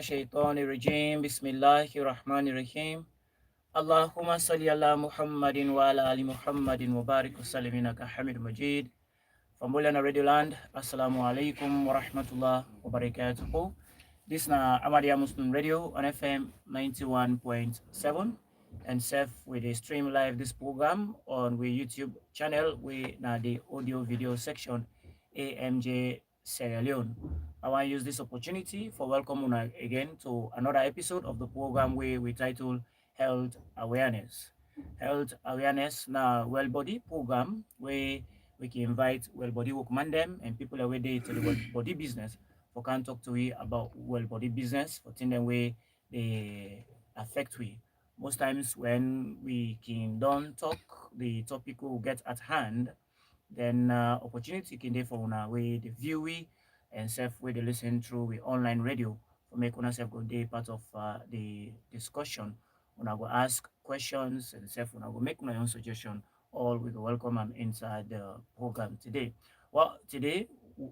الشيطان الرجيم بسم الله الرحمن الرحيم اللهم صل على محمد وعلى آل محمد وبارك وسلم إنك حميد مجيد. From Bulana Radio Land, Assalamu alaikum wa rahmatullah wa barakatuhu. This na Ahmadiyya Muslim Radio on FM 91.7 and serve with a stream live this program on we YouTube channel we na the audio video section AMJ Sierra Leone. I want to use this opportunity for welcome una again to another episode of the program where we title Health Awareness. Health Awareness na well body program where we can invite well body workman them and people away there to the well body business for can talk to we about well body business for thing them way they affect we. Most times when we can don't talk the topic will get at hand, then opportunity can there for una way the view we and self way they listen through we online radio for make una self go day part of the discussion. Una go ask questions and self una go make una own suggestion. All we go welcome them inside the program today. Well, today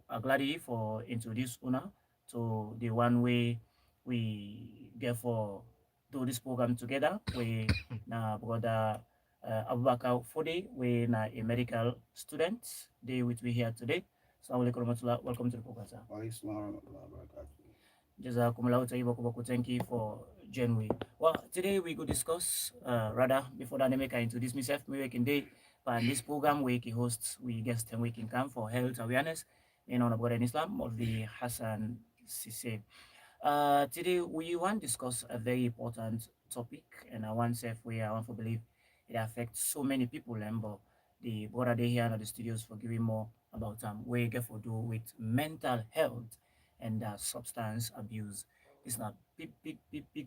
I'm glad for introduce una to the one way we get for do this program together. We na brother Abubakar Fode, we na a medical student. They with me here today. Assalamu alaikum warahmatullah. Welcome to the program, sir. Jazakumullahu tayyiba kubaku. Thank you for joining. Well, today we go discuss, rather, before that, I make I introduce myself, me working day, but this program, we hosts, we guest and we can come for health awareness in on about Islam of the Hassan Sise. Today we want to discuss a very important topic, and I want to say where I want to believe it affects so many people. And but the brother they here at the studios for giving more about where you get for do with mental health and substance abuse. It's not big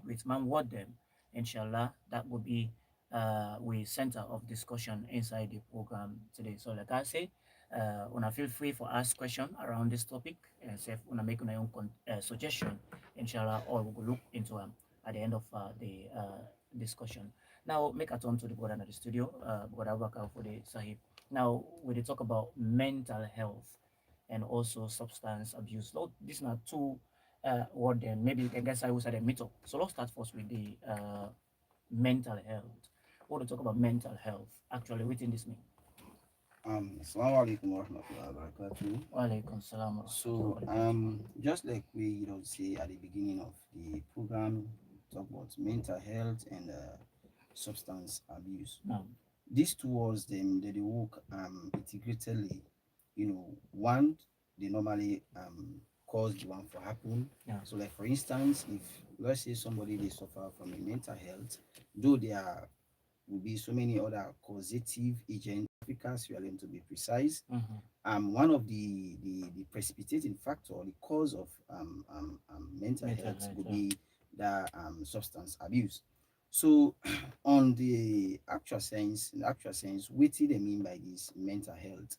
with man what them. Inshallah, that would be we center of discussion inside the program today. So like I say, una feel free for ask question around this topic and say una make una own suggestion. Inshallah, all we will look into at the end of the discussion. Now make a turn to the brother in the studio, brother Abubakar for the Sahib. Now we dey talk about mental health and also substance abuse. So these are two word then maybe you can guess I will say the meet up. So let's start first with the mental health. What to talk about mental health? Actually, within this mean. Assalamu alaikum warahmatullahi wabarakatuh. Wa alaikum salam wa So, rahmatullahi wa barakatuh. just like we say at the beginning of the program, talk about mental health and substance abuse. No. These two words, they work integratedly. One they normally cause the one for happen. Yeah. So, like for instance, if let's say somebody they suffer from a mental health, though there will be so many other causative agents, factors, you are to be precise. Mm-hmm. One of the precipitating factor, the cause of mental Mental health health. would Yeah. be the substance abuse. So, on the actual sense, what do they mean by this mental health?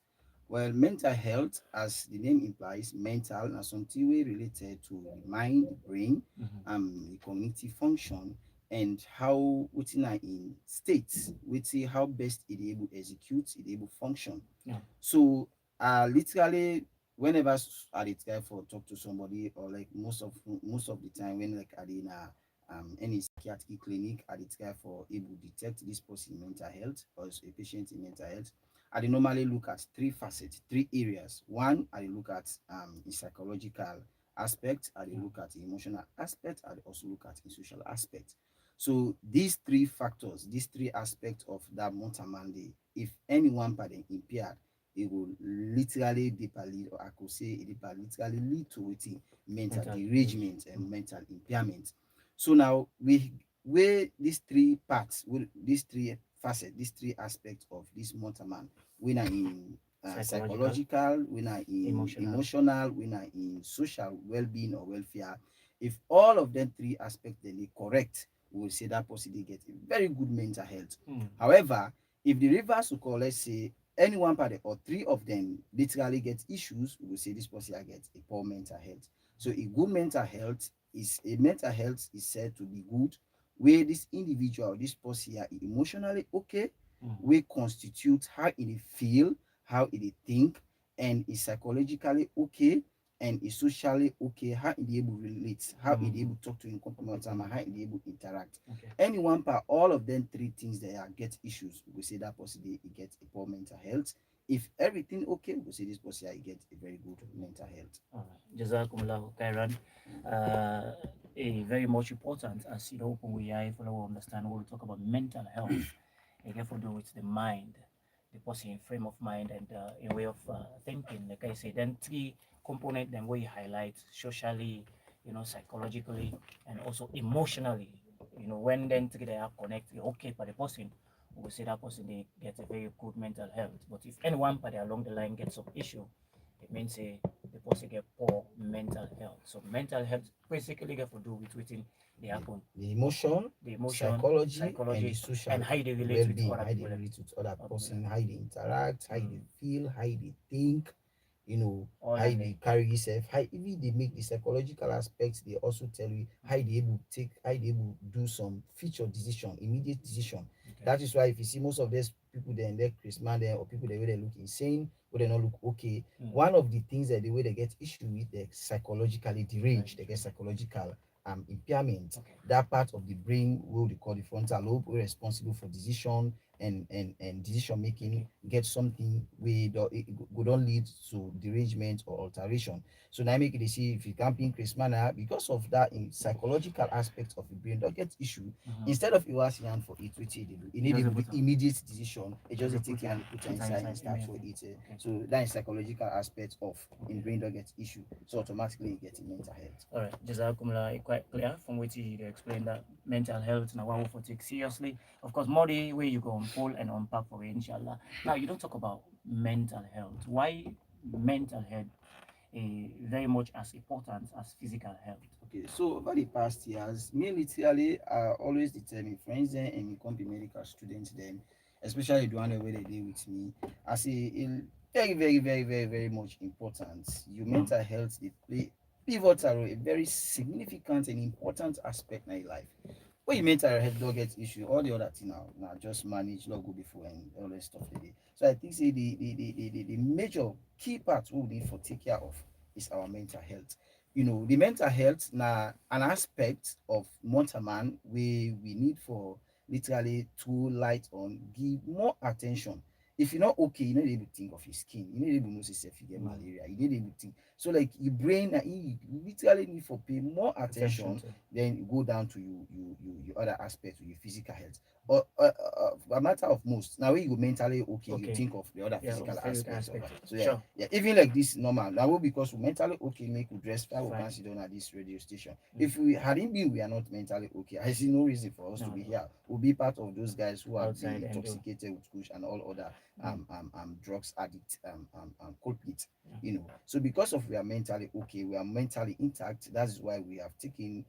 Well, mental health, as the name implies, mental and something related to the mind, the brain, Mm-hmm. the cognitive function, and how within in states, we see how best it able execute, it able function. Yeah. So literally whenever I dey try for talk to somebody or like most of the time when like I dey in any psychiatric clinic, I dey try for able detect this person mental health or is a patient in mental health. I dey normally look at three facets, three areas. One, I dey look at the psychological aspect, I dey Yeah. look at the emotional aspect, I dey also look at the social aspect. So these three factors, these three aspects of that mental mandate, if any one part dey impaired, it will literally deeper lead, or I could say it deeper literally lead to mental Mental abuse. derangement and mental impairment. So now we where these three parts, these three facets, these three aspects of this mental man, we are in Psychological, psychological, we are in emotional. emotional, we are in social well-being or welfare. If all of them three aspects they correct, we will say that person they get a very good mental health. Mm. However, if the reverse will call, let's say any one party or three of them literally get issues, we will say this person get a poor mental health. So a good mental health is said to be good, where this individual, this person here, is emotionally okay, Mm. we constitute how it feel, how it think, and is psychologically okay, and is socially okay, how he dey able relate, how he dey able talk to him company time, and how he dey able interact. Okay. Any one part, all of them three things they are get issues, we go say that person dey get a poor mental health. If everything okay, we go say this person he get a very good mental health. All right. Jazakumullah khairan. Uh, very much important as you know, when we are if we understand when we talk about mental health, it have to do with the mind, the person frame of mind and a way of thinking. Like I said, then three component then we highlight socially, you know, psychologically, and also emotionally. You know, when then three they are connected, okay, for the person, we will say that person they get a very good mental health. But if anyone party along the line gets some issue, it means the person get poor mental health. So mental health basically get to do with within the happen, The the emotion, psychology, and the psychology, and social how they relate with well-being, other how they people. relate with other Other people. person, how they interact, how Mm. they feel, how they think, All how and they. they carry yourself, how even they make the psychological aspects, they also tell you how they able take, how they able do some future decision, immediate decision. Okay. That is why if you see most of these people there in their Christmas there, or people the way they look insane, or they not look okay, one of the things that the way they get issue with, they psychologically deranged, they get psychological impairment. Okay. That part of the brain, what we call the frontal lobe, we're responsible for decision and decision making, Okay. get something we do, it go don't lead to derangement or alteration. So now make it see if you can't be increase manner because of that in psychological aspect of the brain don't get issue. Instead of you asking hand for it, which they do, it need Just a put on. immediate decision. It just Just take put you your and put put her inside inside and start for immediately. it. Okay. So that is psychological aspect of in Okay. brain don't get issue. So automatically you get mental health. All right, Jazakumullah, quite clear from what you explained that mental health now one for take seriously. Of course, more the way you go on pull and unpack for it, inshallah. Now you don't talk about mental health. Why mental health very much as important as physical health? Okay, so over the past years, me literally I always determine friends then and me company medical students then, especially the one where they deal with me. I say it very, very, very, very, very much important. Your mental health they play pivotal role, a very significant and important aspect in your life. When you mental health don't get issue, all the other thing now just manage, not go before and all that stuff they dey. So I think say the major key part we need for take care of is our mental health. The mental health now an aspect of mental man we need for literally to light on, give more attention. If you're not okay, you need to able to think of your skin, you need to able to know say if you get malaria, you need to able to think. So like your brain you literally need for pay more Attention attention, to. then you go down to your other aspects of your physical health. Or a matter of most now when you go mentally okay, you Okay. think of the other Yeah, physical physical aspects of it. aspect. So yeah, Sure. yeah, even like this normal now will because we mentally okay make we dress fine we Fine. can sit down at this radio station. If we hadn't been we are not mentally okay, I see no reason for us to No, be no. here. We'll be part of those guys who have been Outside and do. intoxicated with kush and all other drugs addict culprit. Yeah. So because of we are mentally okay, we are mentally intact, that is why we have taken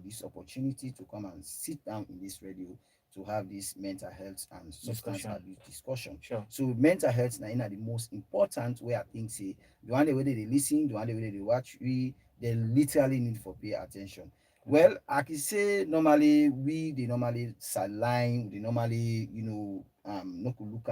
this opportunity to come and sit down in this radio to have this mental health and substance Discussion. abuse discussion. Sure. So mental health now the most important way I think say the one the way they listen, the one the way they watch, they literally need for pay attention. Well, I can say normally they normally sideline, they normally not to look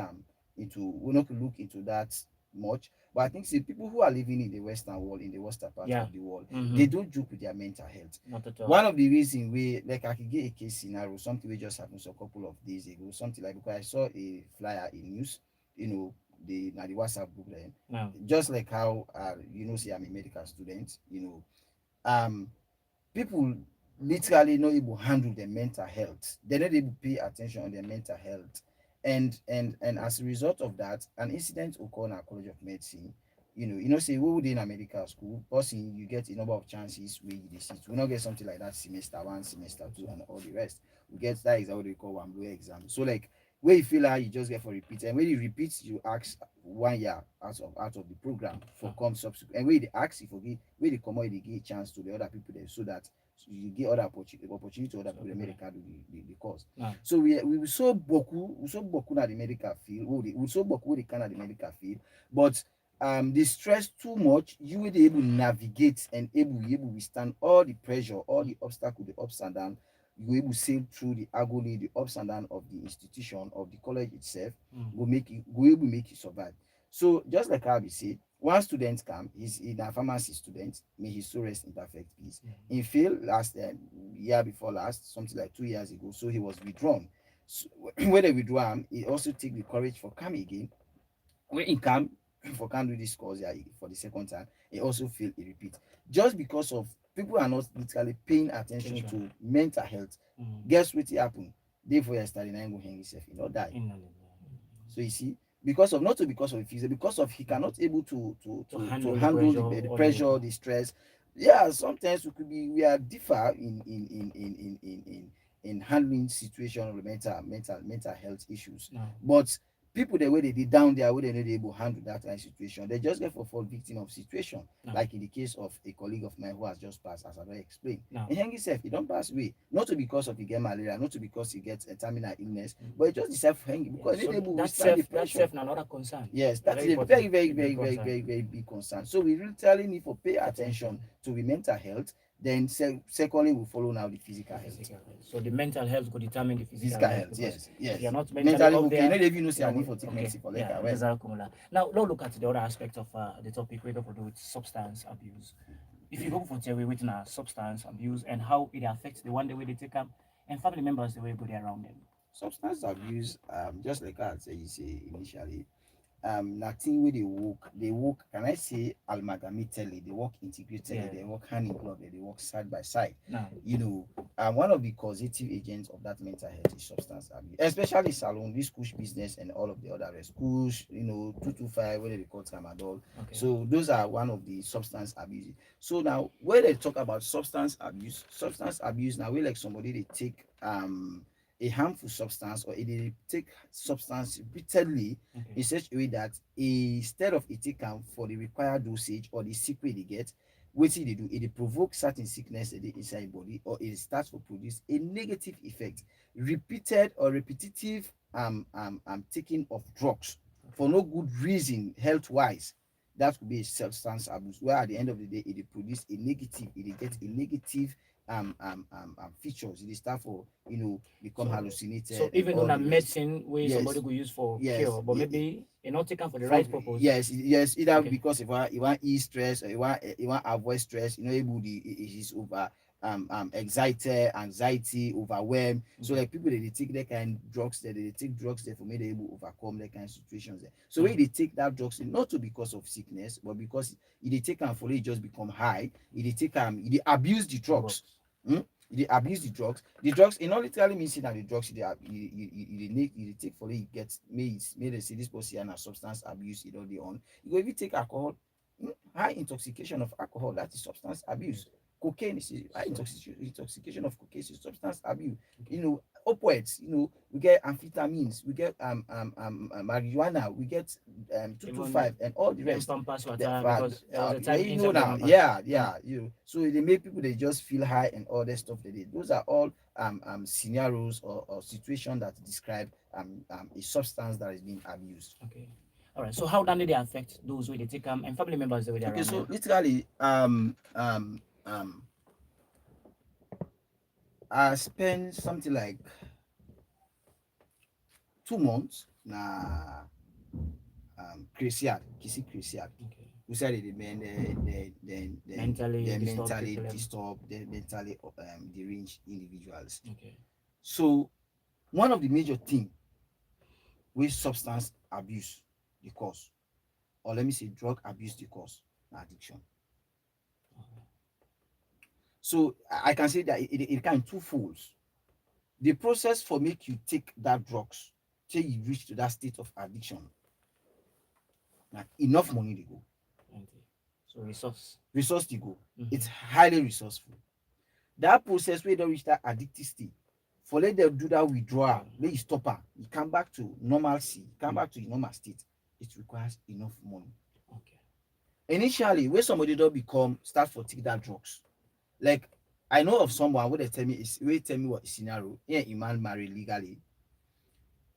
into we not to look into that much. But I think see people who are living in the Western world, in the Western part Yeah. of the world, Mm-hmm. they don't joke with their mental health. Not at all. One of the reasons we like I could get a case scenario, something we just happened a couple of days ago, something like because I saw a flyer in news, the WhatsApp group then, No. just like how say I'm a medical student, um people literally not able to handle their mental health. They're not able to pay attention on their mental health. And as a result of that, an incident occurred in our College of Medicine. Say we would in a medical school, person you get a number of chances where you decide. We not get something like that semester one, semester two, and all the rest. We get that is what they call one blue exam. So like where you feel like you just get for repeat. And when you repeat, you ask 1 year out of the program for come subsequent. And when they ask you forget where they come out, they give a chance to the other people there so that you get other opportunity to other people the medical do the course. No. So we so boku na the medical field, we so boku the kind of the medical field, but the stress too much, you will be able to navigate and able withstand all the pressure, all the obstacle, the ups and down. You able sail through the agony, the ups and down of the institution of the college itself, go able make you survive. So just like how we said, One student come, he's in a pharmacy student, may his soul rest in perfect peace. Mm. He failed last year before last, something like 2 years ago, so he was withdrawn. So, when they withdraw him, he also take the courage for come again. When he come for can't do this course, yeah, for the second time, he also fail a repeat. Just because of people are not literally paying attention Attention. to mental health. Mm. Guess what happen? Day before yesterday, now he go hang himself, he not die. Inna So you see, because of, not to because of physical, because of he cannot able to the handle pressure the or pressure, the stress. Yeah, sometimes we are differ in handling situation or mental health issues. no. But people the way they did down there, where they not able to handle that kind of situation, they just get for fall victim of situation. No. Like in the case of a colleague of mine who has just passed, as I don't explain. No. And hang himself, he don't pass away. Not to because of he get malaria, not to because he gets a terminal illness, Mm. but he just decide to hang Yeah. because he So not able to that's withstand the that's pressure. another concern. Yes, that is Very a very, important. very, A big very, very, concern. very, very big concern. So we really need for pay attention to the mental health. Then secondly, we follow now the physical The health. physical health. So the mental health could determine the physical Physical health health, because yes, if yes. you're not mentally Mentally up okay, you there, know, if you know say I you're need for take okay. medicine for like Yeah, well. Jazakumullah. Now, now look at the other aspect of the topic we're going to do with substance abuse. If you go for theory within substance abuse and how it affects the one the way they take them and family members the way go there around them. Substance abuse, just like I say you say initially, nothing where they work, can I say amalgamatedly, they work integratedly, Yeah. they work hand in glove, they work side by side. No. You know, one of the causative agents of that mental health is substance abuse, especially salon, this kush business and all of the other rest, kush, 225, where they call tramadol. Okay. So those are one of the substance abuse. So now when they talk about substance abuse now, we like somebody they take a harmful substance, or they take substance repeatedly Okay. in such a way that instead of it take am for the required dosage or the sick way they get, wetin they do, it dey provoke certain sickness inside body, or it starts to produce a negative effect. Repeated or repetitive taking of drugs for no good reason health wise, that could be a substance abuse, where at the end of the day it dey produce a negative, it dey get a negative features. It dey start for become So hallucinated and even though all na the rest. medicine where somebody Yes, go use for yes, cure, but maybe you not taken for the for right purpose. yes, yes, either Okay. because if you want ease stress, or you want avoid stress, able the it is over excited, anxiety, overwhelmed. So Okay. like people they take that kind of drugs there, they take drugs there for me they able to overcome that kind of situations there. So Mm. when they take that drugs, not to because of sickness, but because if they take them for it just become high, if they take they abuse the drugs. Drugs. Hmm? They abuse the drugs. The drugs, it not literally means that the drugs you take for it, you get may they say this person and a substance abuse it all the on. You go if you take alcohol, high intoxication of alcohol, that is substance abuse. Cocaine is high So intoxication of cocaine is substance abuse. okay. Opioids, we get amphetamines, we get marijuana, we get Even 225 and all the even rest. pampas The, water because there was a yeah, time inside the now, pampas. yeah, Mm. yeah, so they make people they just feel high and all that stuff they did. Those are all scenarios or situations that describe a substance that is being abused. Okay. All right. So how then they affect those where they take and family members the way they Okay, around so them? literally, I spent something like 2 months na Crisiad, Kisi Crisiad. Okay. We said it, man, Mentally they're disturbed mentally people. disturbed, they're mentally deranged individuals. Okay. So one of the major thing with substance abuse the cause, or let me say drug abuse the cause, na addiction. So I can say that it can two folds. The process for make you take that drugs till you reach to that state of addiction, na enough money to go, Okay. So resource. resource to go. It's Mm-hmm. highly resourceful. That process where they reach that addictive state, for let them do that withdrawal, let you stop her, you come back to normalcy, come back to the normal state. It requires enough money. Okay. Initially, when somebody don't become start for take that drugs, like I know of someone where they tell me what scenario. Yeah, a man married legally.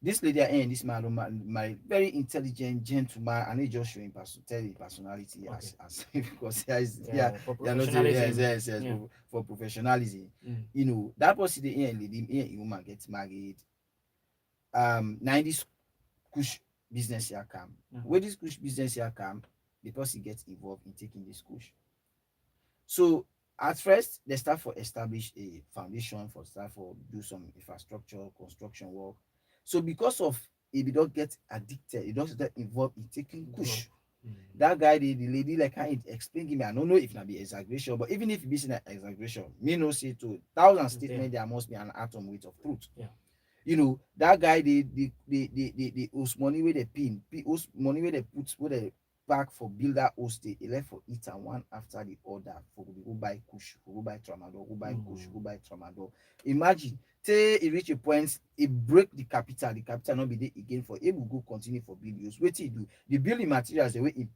This lady and this man married, very intelligent gentleman, and he just showing tell the personality Okay. as because yeah, Yeah, for they are not yes, professionalism. yes, yes, Yeah. for professionalism. Mm. That person the lady a woman gets married. Now this kush business here come. Yeah. Where this kush business here come, the person gets involved in taking this coach. So at first, they start for establish a foundation, for start for do some infrastructure, construction work. So because of, if you don't get addicted, you don't get involved in taking Drug. kush. Mm. That guy, the lady, like I explain to me, I don't know if it be exaggeration, but even if it be an exaggeration, me no say to thousand It's there. statement there must be an atom weight of truth. Yeah. You know, that guy, the host money where they host money where they put where they back for build that host, they left for it and one after the other for go buy kush, for go buy tramadol, go buy kush, go buy tramadol. Imagine, say it reach a point, it break the capital not be there again for it will go continue for build use. Wait till do the building materials the way it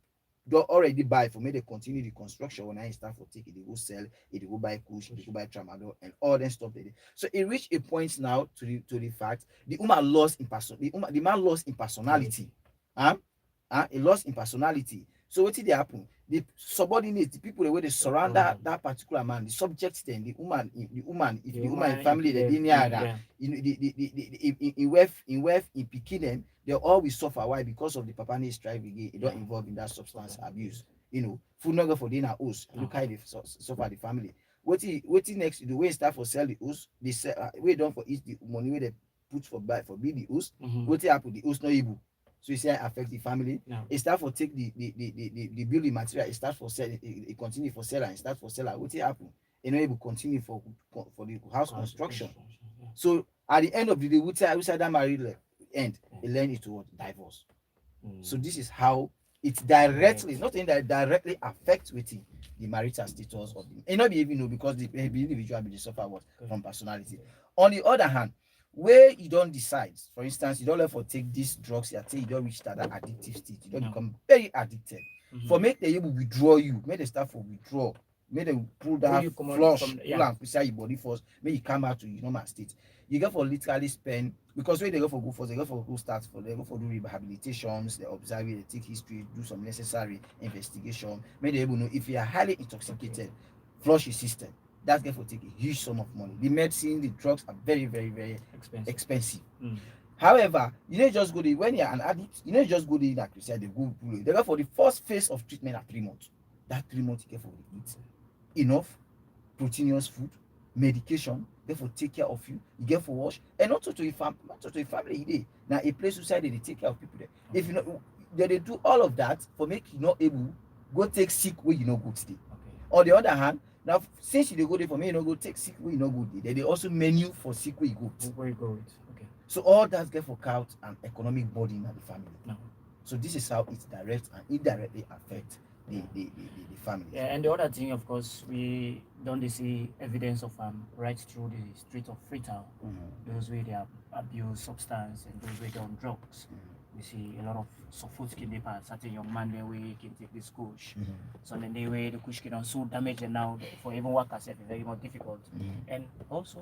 don already buy for me they continue the construction when I start for take it, they go sell it, they go buy kush, they go buy tramadol and all that stuff. So it reached a point now to the fact the woman lost in person, the man lost in personality. Reality. Um, he lost in personality. So what did they happen? The subordinates, the people the way they surround Around them. that particular man, the subjects then the woman, if The the woman in woman in family they the didn't yeah. you know, in wealth in picking them, they always suffer. Why? Because of the papa need strive again. It don't Yeah. involve in that substance Suffer. abuse. You know, food not go for dinner host. No. Look how they suffer the family. What next? The way start for sell the host, they sell we don't for eat the money where they put for buy for be the host. Mm-hmm. What happen? The host not able. So you say affect the family. Yeah. It start for take the building material. It start for sell. It continue for seller. It start for seller. What happen? You know, able continue for the house Cause construction. yeah. So at the end of the day, which side that married end, Yeah. he learn it to what? Divorce. So Mm. this is how it directly, Direct. not only that directly affects with the marital status of the, it not be even know because the individual will suffer what Okay. from personality. Okay. On the other hand, where you don't decide, for instance, you don't let for take these drugs, you take you don't reach that addictive state, you don't No. become very addicted. Mm-hmm. For make they able withdraw you, make they start for withdraw, make them pull Pull that you come out flush, from pull yeah. and push your body first, make you come out to your normal state. You go for literally spend because when they go for go first, they go for go start for they go for do rehabilitations, they observe it, they take history, do some necessary investigation, make they able know if you are highly intoxicated, flush your system. That's going to take a huge sum of money. The medicine, the drugs are very, very, very Expensive. expensive. Mm. However, you know just go there when you're an addict, you know just go there like you said, they go they go for the first phase of treatment at 3 months. That 3 months you get for the eat enough proteinous food, medication, therefore take care of you, you get for wash, and also to a family dey. Now a place inside they take care of people there. Okay. If you know they do all of that for make you not able go take sick where you no go stay. Okay. On the other hand, now since you dey go there for me you no go take sick where you no go there, they also menu for sick where you go. Where you go with? Okay. So all that get for count and economic burden on the family. No. So this is how it direct and indirectly affect Yeah. the family. Yeah, and the other thing, of course, we don't see evidence of right through the street of Freetown. Those where they abuse substance and those where they on drugs. We see a lot of food skin they pass. Certain young man there we can take this kush. So then they way the kush can so damage and now for even workers it's very more difficult. And also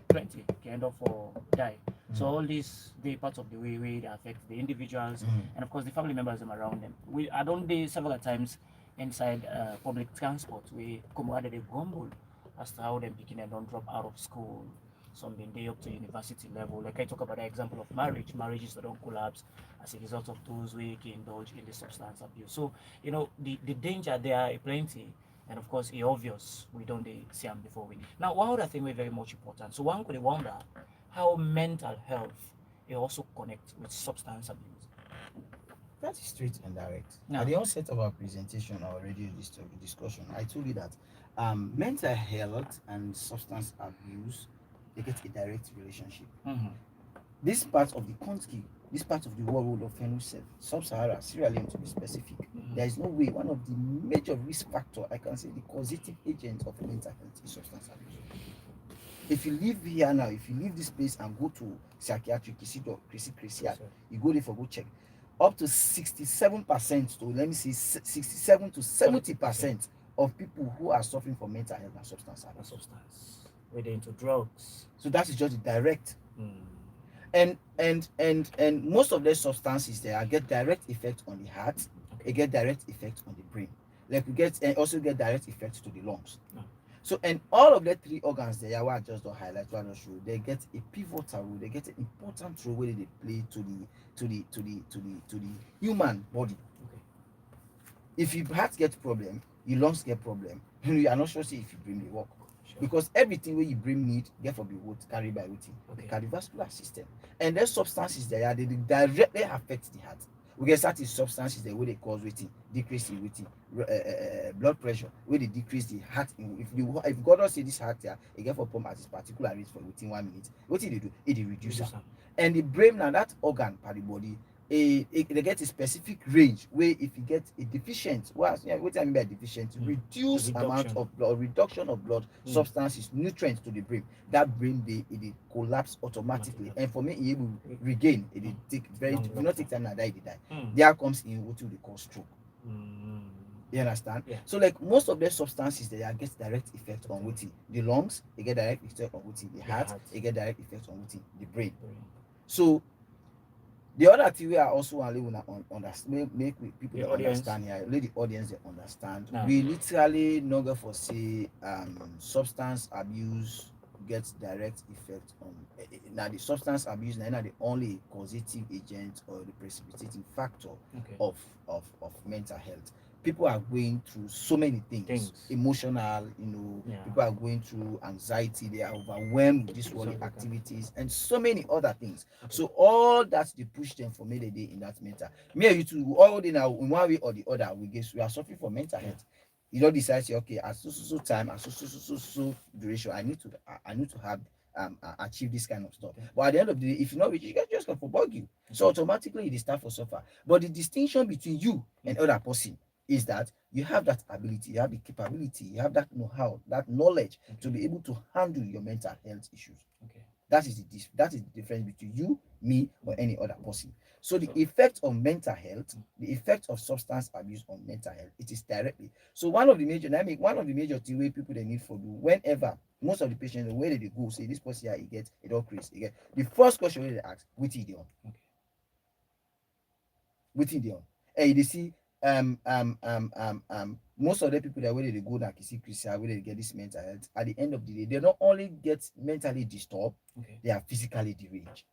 plenty can end up for die. So all these they part of the way they affect the individuals and of course the family members around them. I don't do several times inside public transport we come out they grumble as to how them picking and don't drop out of school. Some been day up to university level. Like I talk about the example of marriage. Marriages that don't collapse as a result of those who can indulge in the substance abuse. So, you know, the danger there are plenty. And of course, it's obvious we don't see them before we. Now, one other thing we're very much important. So one could wonder how mental health it also connects with substance abuse. That is straight and direct. No. At the onset of our presentation or radio discussion, I told you that mental health and substance abuse they get a direct relationship. This part of the country, this part of the world of sub-Sahara, Sierra Leone to be specific, there is no way one of the major risk factor, I can say the causative agent of mental health is substance abuse. If you live here now, if you leave this place and go to psychiatric, you go there for go check. Up to 67% to let me say 67 to 70% of people who are suffering from mental health and substance abuse. Whether into drugs. So that is just the direct. And most of those substances there get direct effect on the heart, they get direct effect on the brain. Like we get and also get direct effect to the lungs. So and all of the three organs there, what I just don't highlight, what I just show, they get a pivotal role, they get an important role where they play to the human body. If your heart get problem, your lungs get problem, you are not sure say if you brain dey work. Sure. Because everything wey your brain need get for be what carried by wetin the Okay. cardiovascular system, and those substances there they dey directly affect the heart. We get certain substances there wey dey cause wetin decrease in wetin blood pressure, wey dey decrease the heart. If God don say this heart here e get for pump at this particular rate for within 1 minute, wetin e dey do, e dey reduce am. And the brain na that organ for the body, they get a specific range where if you get a deficient, what I mean by deficient, reduce amount of blood, reduction of blood substances, nutrients to the brain, that brain they collapse automatically. And for me, it able regain, it take very, not take time like that, it die. There comes in what we call stroke. You understand? Yeah. So like most of the substances they get direct effect on what the lungs, they get direct effect on what the heart, they get direct effect on what the brain. So the other thing we are also understand, make people The understand here, let the audience they understand. No. We literally no go for say substance abuse gets direct effect on now the substance abuse now the only causative agent or the precipitating factor of mental health. People are going through so many things. Emotional, people are going through anxiety, they are overwhelmed with these worldly activities and so many other things. So all that they push them for many day in that mental. Me and you two all day now in one way or the other we are suffering from mental health. You don't decide say okay at so time at so duration I need to have achieve this kind of stuff. But at the end of the day, if you not reach, you get just go for bug you. So automatically they start for suffer. But the distinction between you and other person is that you have that ability, you have the capability, you have that know-how, that knowledge to be able to handle your mental health issues. That is the difference between you, me, or any other person. So the effect on mental health, the effect of substance abuse on mental health, it is directly. So one of the major things where people they need for do whenever most of the patients where they go say this person here it all crazy. The first question they ask, what is they on? What is they on? And you see most of the people that where they go that see Christian where they get this mental health at the end of the day they not only get mentally disturbed, they are physically deranged.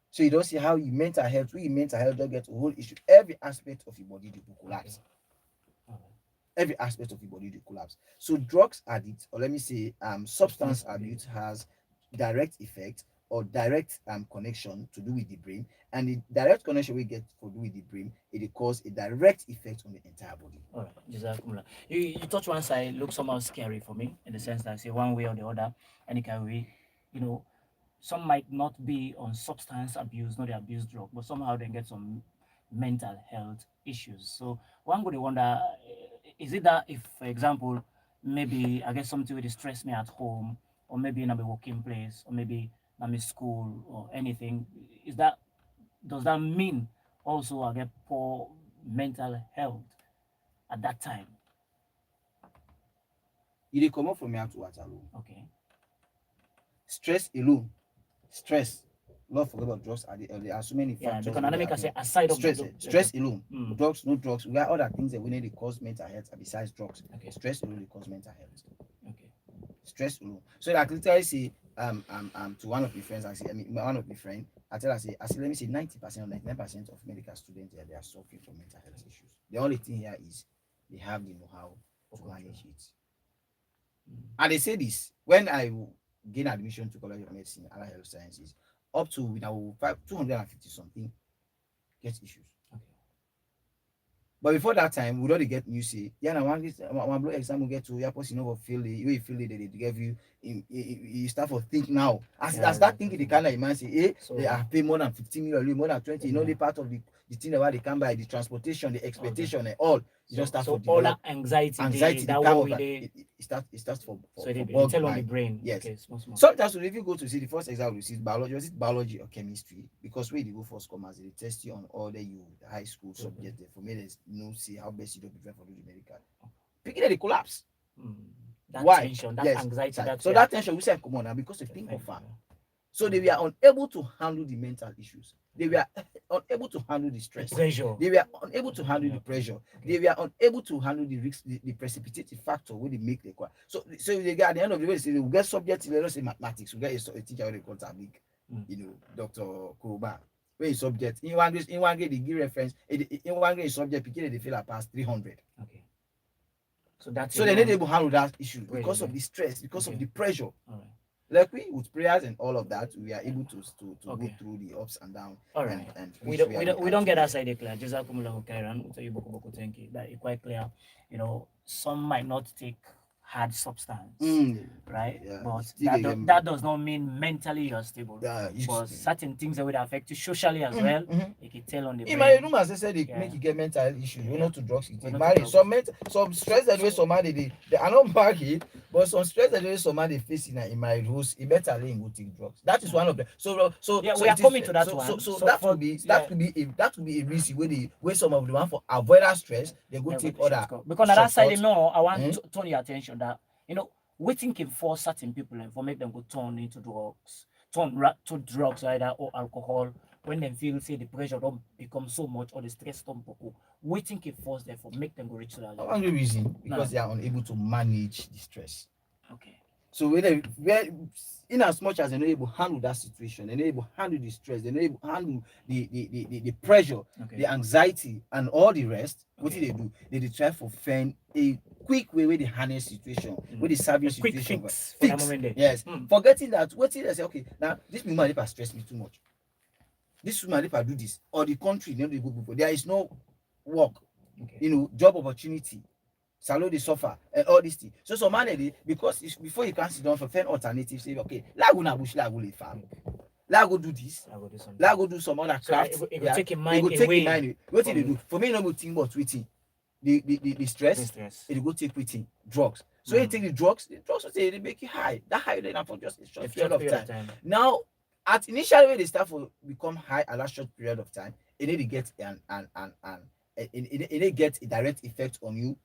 So you don't see how your mental health don't get a whole issue. Every aspect of your body will collapse. Every aspect of your body will collapse. So drugs addict, or let me say substance abuse has direct effect or direct connection to do with the brain, and the direct connection we get for do with the brain, it cause a direct effect on the entire body. All right, Jazakumullah. You touch one side, look somehow scary for me in the sense that say one way or the other, any kind of way, some might not be on substance abuse, not the abuse drug, but somehow they get some mental health issues. So one would wonder, is it that if, for example, maybe I get something will stress me at home, or maybe in a working place, or maybe in a school or anything, does that mean also I get poor mental health at that time? You come up from here to what alone. Okay. Stress alone. Stress. Not forget about drugs. There are so many factors. Because I say aside of stress alone. Drugs, no drugs. We have other things that we need to cause mental health besides drugs. Stress alone will cause mental health. Stress alone. So like literally say to one of my friends, one of my friends, I say let me say 90% or 99% of medical students they are suffering from mental health issues. The only thing here is they have the know-how to manage it. And they say this when I gain admission to College of Medicine and Health Sciences, up to 250 something get issues. But before that time, we already get news say, yeah, now one blood exam will get to your person over feel it, you feel it, they give you start for think now. As that thinking the kind of man say, they are pay more than 15 million, more than 20, the part of the thing about they come by the transportation, the expectation, and all. You just start for all that anxiety that come it starts for tell on the brain. Yes. Okay, small. Sometimes if you go to see the first exam, you see biology or chemistry, because where they go first come as they test you on all the high school subject. For me, there's see how best you don't prepare for the medical. Picking the collapse. That Why? tension, that anxiety. That tension we say come on now because of think of farm. So they were unable to handle the mental issues. They were unable to handle the stress. Pressure. They were unable to handle the pressure. They were unable to handle the risk, the precipitating factor where they make the qual. So they get at the end of the day, they say we get subject, let us say mathematics, we get a teacher who they call Tabik, Dr. Kuroba. where is subject in one grade they give reference in one grade subject pikin they feel like past 300. Okay. So that's So they need able to handle that issue because of the stress, because of the pressure. All right. Like we with prayers and all of that, we are able to Okay. go through the ups and downs. All right. And We don't get that side clear. Jazakumullahu khairan. We'll tell you thank you. That is quite clear. You know, some might not take hard substance, right? Yeah, but still that does not mean mentally you're stable. Yeah, But certain things that would affect you socially as well. You can tell on the in brain. my room, as I said, they Yeah. make you get mental issues. We're not to drugs. You We're take not to marriage. drugs. Some stress that way some man they are not married, but some stress that way some man they face in my rules. It better lay go take drugs. That is one of them. Yeah, so we are it is, coming to that one. So So that for- could be yeah. that could be a reason where some of the one for avoid that stress they go Yeah, take but other because on that side, support. I want to turn your attention that waiting can force certain people and for make them go turn into drugs, to drugs either or alcohol when they feel say the pressure don't become so much or the stress don't go. Waiting can force them for make them go reach to that level. One reason because they are unable to manage the stress. Okay. So where in as much as they're not able to handle that situation, they're not able to handle the stress, they're not able to handle the pressure, the anxiety, and all the rest, what do? They try to find a quick way where they handle situation, where they serving situation. Fix. Yes. Forgetting that, what they say, okay, now this woman if I stress me too much. This woman if I do this, or the country, there is no work, job opportunity. Salon they suffer and all these things. So some man because before you can sit down for find alternatives, say okay, la go na bush, la go farm, la go do this, la go do some other craft. So it go take in mind what they do. For me, no go think about waiting. The stress, it go take waiting drugs. So you take the drugs will say they make you high. That high then for just a short period of time. Now, at initially when they start for become high at that short period of time, it need to get it get a direct effect on you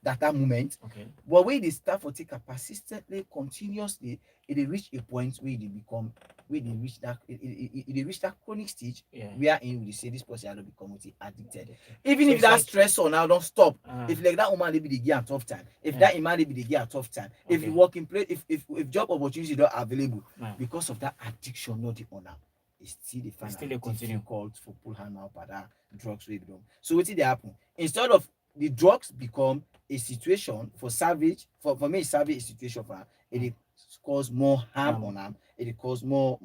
that moment. Okay. But when they start for take persistently, continuously, it reach a point where they become where they reach that it reach that chronic stage where in we say this person has become addicted. Even if that stressor now don't stop, if like that woman they be the gear a tough time, if that man they be the gear a tough time, if you work in place, if job opportunity not available because of that addiction, not the owner. It's still the final difficult for pull hand out by that drugs with them. So what did they happen? Instead of the drugs become a situation for savage for me savage a situation for her, it cause more harm on them, it cause more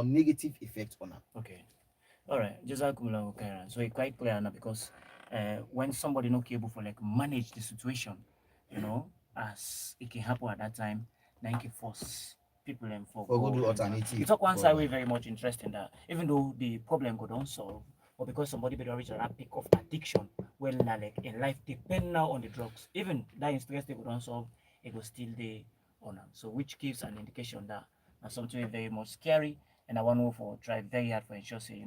negative effect on them. Okay. All right. Jazakumullahu khairan. So it's quite clear now because when somebody not able for like manage the situation, as it can happen at that time, then it can force people and for go do alternative. You talk one side way very much interesting that even though the problem go don't solve, but because somebody better reach a peak of addiction, well like a life depend now on the drugs. Even that stress they go don't solve, it will still there on them. So which gives an indication that something very much scary. And I want to for try very hard for ensure say,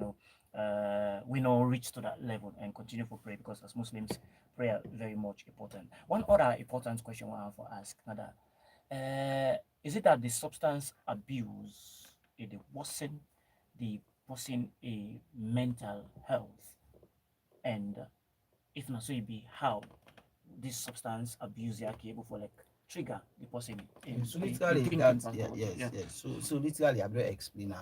we not reach to that level and continue for prayer because as Muslims, prayer very much important. One other important question I want to ask now that is it that the substance abuse it worsen the person a mental health, and if not so it be how this substance abuse are able for like trigger the person so literally yes. So literally I'm going to explain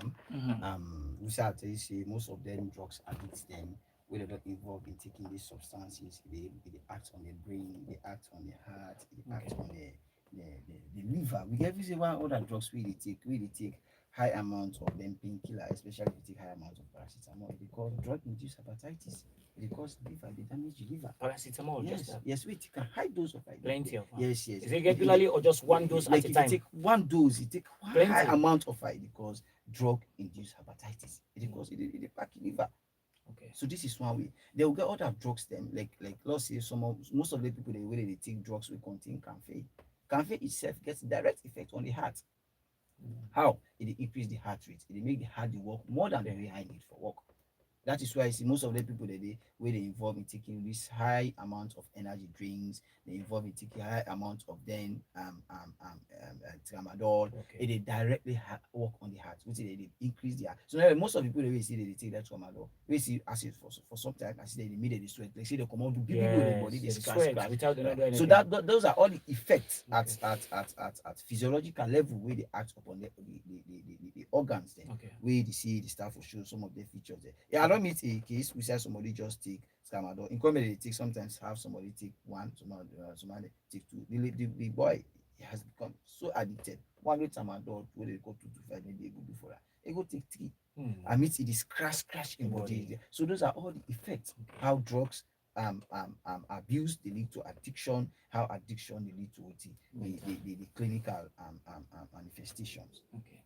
we say most of them drugs addict them where they don't involve in taking these substances, they act on the brain, they act on the heart, they act on the liver. We get say one other drugs we take high amounts of them painkiller, especially if you take high amounts of paracetamol. They call drug induced hepatitis. It cause liver, they damage the liver. Paracetamol, yes, we take a high dose of it. Plenty of yes. Is it regularly or just one dose like at a if time? you take one dose, you take high amount of it because drug induced hepatitis. It cause it pack liver. Okay. So this is one way. They will get other drugs them like let's say most of the people they take drugs will contain caffeine. Caffeine itself gets direct effect on the heart. How? It increase the heart rate. It make the heart work more than the way I need for work. That is why I see most of the people that they where they involve in taking this high amount of energy drinks, they involve in taking high amount of then tramadol. Okay. They directly work on the heart, which they increase the heart. So now most of the people that we see they take that tramadol, we see acid for some time. I see they immediately sweat. Like say they come out do big with the body, they Yes, the scratch sweat scratch. without not doing So anything. those are all the effects Okay. at physiological level where they act upon the organs then. Okay. Where they see the staff will show some of their features there. Yeah, I don't meet a case we say somebody just take tramadol. In comedy, they take sometimes have somebody take one, somebody take two. The boy has become so addicted. One way tramadol where they go 2 to 5, maybe they go do for that. They go take three. I meet it is crash in body. So those are all the effects. How drugs abuse they lead to addiction, how addiction they lead to the clinical manifestations. Okay.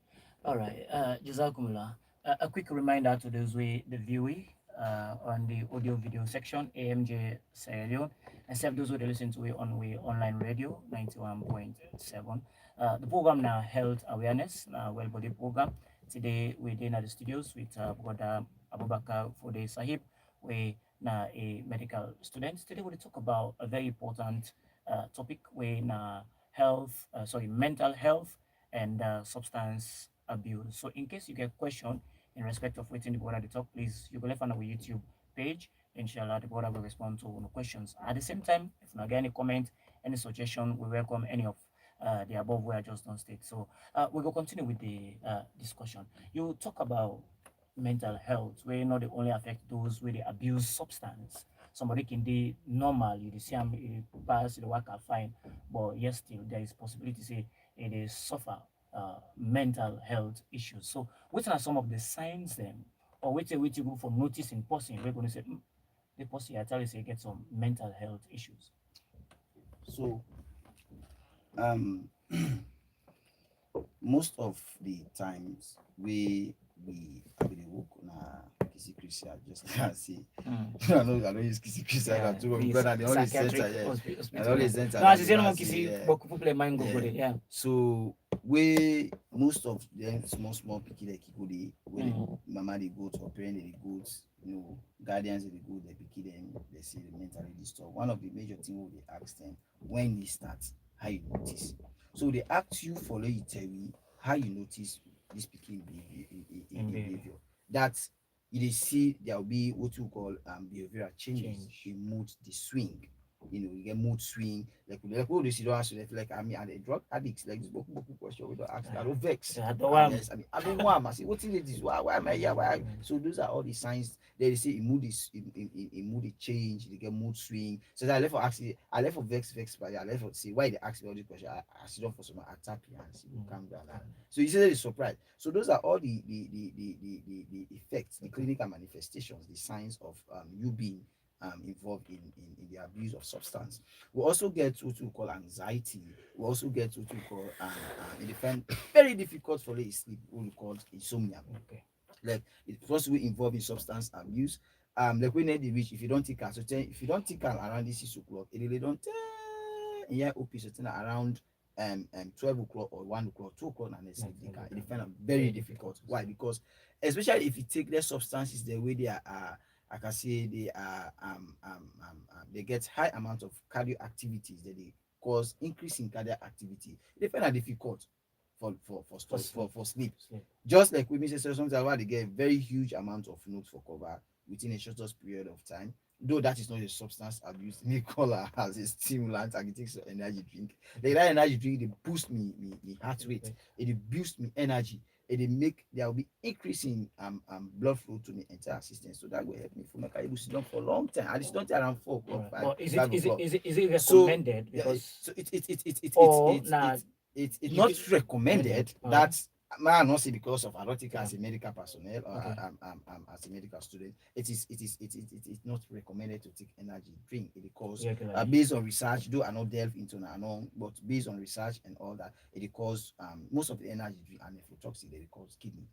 All right. Jazakumullah. A quick reminder to those the viewing on the audio video section, AMJ Sierra Leone, except those who they listen to it on we online radio 91.7. The program now health awareness, well body program. Today we're in at the studios with Brother Abubakar Fode Sahib. We now a medical student. Today we'll talk about a very important topic where health, sorry, mental health and substance abuse. So in case you get question in respect of waiting the board at the top, please you go left on our YouTube page. Inshallah, the board will respond to all the questions. At the same time, if you get any comment, any suggestion, we welcome any of the above where I just don't state. So we will continue with the discussion. You talk about mental health, where not they only affect those with the abuse substance. Somebody can be normal, you see them pass the work are fine, but yes, still there is possibility say it is suffer mental health issues. So what are some of the signs then, or which you go for noticing person, we're going to say the person I tell you say get some mental health issues. So most of the times we I will work on a kissy Christian just can see. I don't use kissy Christian Yeah, too the because I the only psychiatric center, yeah. I hospital. always Yeah. center No, as that you they say, no don't monkey see, see, yeah. but people mind go Yeah. good. Yeah. So we most of them small picky like people they where mama they go to or parent they go, guardians they go they picky them they see the mentally disturbed. One of the major things they ask them when they start how you notice. So they ask you follow you tell me how you notice this picking behavior. That you dey see there will be what you call behavioral changes, the mood, the swing. You get mood swing, like all this you don't ask like I mean and the drug addicts like this boku question we don't ask, I don't vex. I don't want. Yes, I mean I don't want I say what is this? Why am I here? Why? So those are all the signs they say in mood is in mood they change, they get mood swing. So I left for asking I left for vex but I left for see why they ask me all these questions. I sit down for some attack and see calm down. So you say that is surprise. So those are all the effects, the clinical manifestations, the signs of you being involved in the abuse of substance. We also get what we call anxiety. We also get what we call it depend very difficult for the sleep, what we call insomnia. Okay. Like it first we involve in substance abuse. Like when they reach if you don't take so if you don't take around this 6 o'clock, it really don't yeah OP certain around 12 o'clock or 1 o'clock, 2 o'clock and they it find very difficult. Why? Because especially if you take their substances the way they are I can say they get high amount of cardio activities that they cause increase in cardiac activity. They find it difficult for sleep. Just like women say sometimes why they get very huge amount of notes for cover within a shortest period of time. Though that is not a substance abuse, they call her as a stimulant and it takes an energy drink. Like that energy drink, they boost me heart rate, it boost me energy, it make there will be increasing blood flow to the entire system. So that will help me for my able to sit down for a long time. And it's not around 4 o'clock, But is 5 o'clock. is it So recommended? Because so it's you not recommended. That man not say because of erotic as a medical personnel or as a medical student. It's not recommended to take energy drink. It cause based on research, though I not delve into now, but based on research and all that, it cause most of the energy drink and nephrotoxic they cause kidney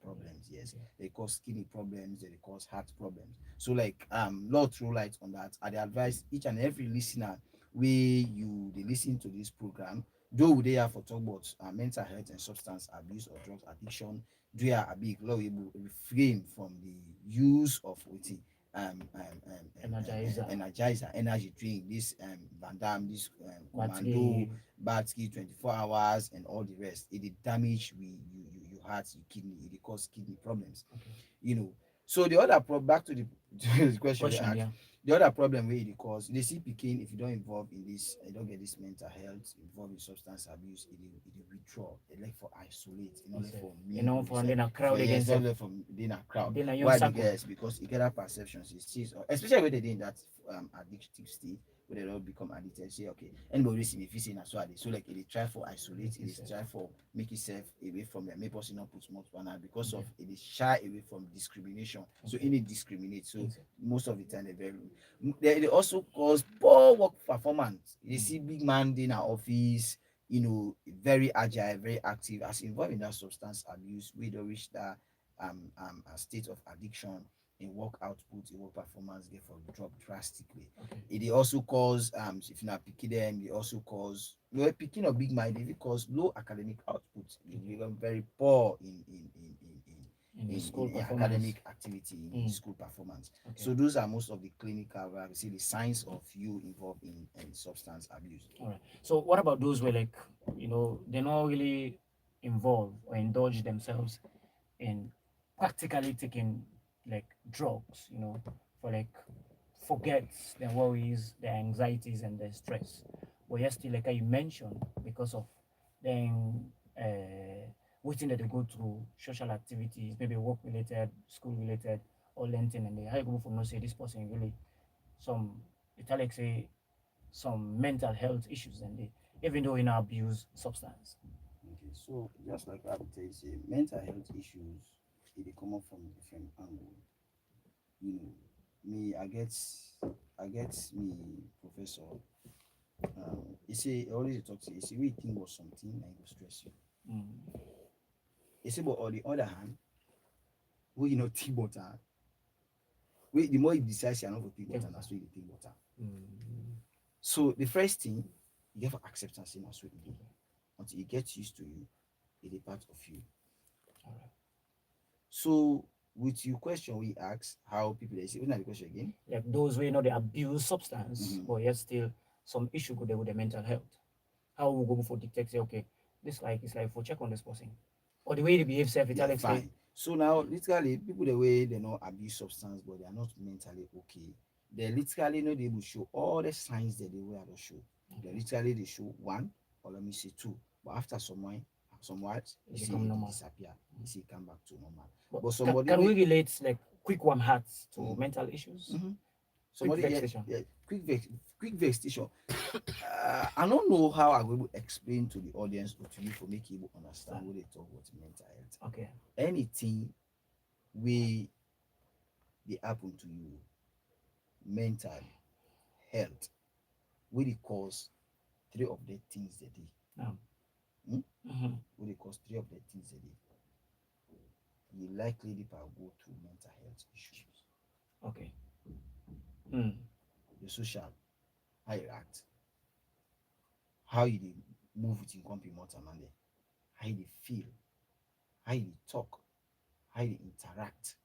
problems. Yes, they cause kidney problems, they cause heart problems. So like Lord throw light on that. I advise each and every listener where they listen to this program Though they have for talk about mental health and substance abuse or drug addiction, they are a big law able refrain from the use of wetin Energizer, energizer, energy drink, this Van Dam, this commando, battery. battery 24 hours and all the rest. It dey damage your heart, your kidney, it dey cause kidney problems. Okay. You know. So the other back to the, to the question we Question, asked, yeah. the other problem wey e dey cause, they see pikin, if you don't involve in this, you don't get this mental health, involve in substance abuse, it dey withdraw, they like for isolate, you know, like for me, You know, for then a for crowd yes, against not them. like from being a crowd. Then a young Why? circle. Because you get that perception, she sees, especially when they dey in that addictive state, where they don't become addicted. Say, okay, anybody see me, if you say that's why they, so like they try for isolate, it is try for make itself away from them, make person not put smoke banner because of it is shy away from discrimination. So it discriminate. So most of the time they very, they also cause poor work performance. You see big man in our office, you know, very agile, very active, as involved in that substance abuse, we don't reach that a state of addiction in work output, in work performance, therefore drop drastically. It also cause if you're not picking them, it also cause, you're picking a big mind, it cause low academic output. You become very poor In school in performance. academic activity, in school performance. So those are most of the clinical, where I see the signs of you involved in substance abuse. All right. So what about those where, like, you know, they're not really involved or indulge themselves in practically taking like drugs, you know, for like forget their worries, their anxieties and their stress. But yes, still like you mentioned, because of then waiting that they go through social activities, maybe work related, school related, or learning, and they how you go from no say this person really some italic say some mental health issues and they even though in abuse substance. Okay, so just like I would say mental health issues, it come up from different angle. You know, me, I get me professor. He say he always talk to you. He say we think about something and it will stress you. Mm. He say, but on the other hand, we you know think about that. We the more you decide you're not going to think about that, that's why you think about that. Mm. So the first thing you get for acceptance in that's what you do. Until you get used to you, it is part of you. All right. So with your question we ask how people they say, what the question again? Like those way you know they abuse substance, but yet still some issue with their mental health. How we go for detect say okay, this like it's like for check on this person. Or the way they behave self Yeah, italics say fine. So now literally people the way they know abuse substance but they are not mentally okay. They literally not able to show all the signs that they were to show. They literally they show one or let me say two. But after some while you it see become it normal. disappear. You see it come back to normal. But But somebody can we we relate like quick warm hearts to mental issues? Quick somebody vexation. yeah quick vexation. I don't know how I will explain to the audience or to you for make you understand what they talk about mental health. Okay. Anything we they happen to you, mental health, will it cause three of the things they did. Now. Hmm? Mm-hmm. Will it cause three of the things they did? You likely the go through mental health issues. Okay. Mm. Your social, how you act, how you dey move with your company more man there, how you dey feel, how you dey talk, how you dey interact.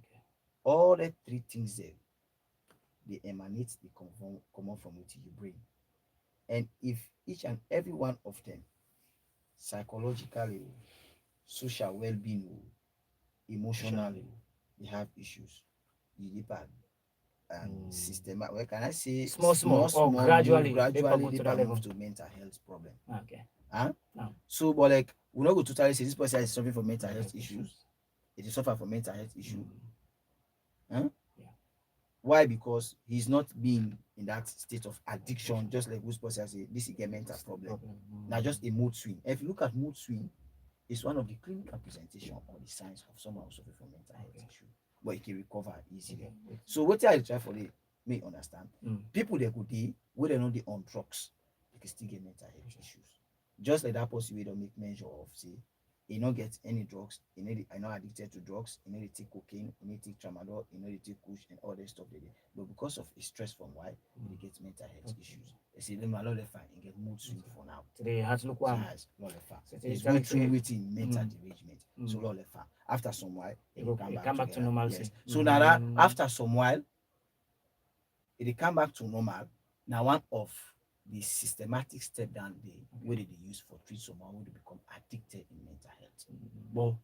Okay. All the three things there, they emanate, they come from within your brain. And if each and every one of them, psychologically, social well-being, emotionally, they have issues. You dey bad. System. Where can I say Small or move gradually they gradually to they that level. move to mental health problem. Okay. Huh? Now. So, but like we not go totally say this person is suffering from mental health issues. It is suffer from mental health issue. Huh? Yeah. Why? Because he's not being in that state of addiction, just like which person say this is a mental problem. Now just a mood swing. If you look at mood swing, it's one of the clinical presentation or the signs of someone who suffers from mental health issue, but it can recover easily. So what I try for they may understand people they go day where they know they on drugs, they can still get mental health issues. Just like that person we don't make measure of say he not get any drugs, he need I not addicted to drugs, he need to take cocaine, he need to take tramadol, he need to take kush and all that stuff they do. But because of his stress from why he gets mental health issues. They say them a lot of fine, he get mood swing for now. Today has look So one. has lot of fun. So He's it's going like through say- waiting mental derangement. So lot of fun. After some while, he will come back to together. normalcy. Yes. So now that after some while, it come back to normal. Now one of the systematic step down the way they use for treat someone who become addicted in mental health. But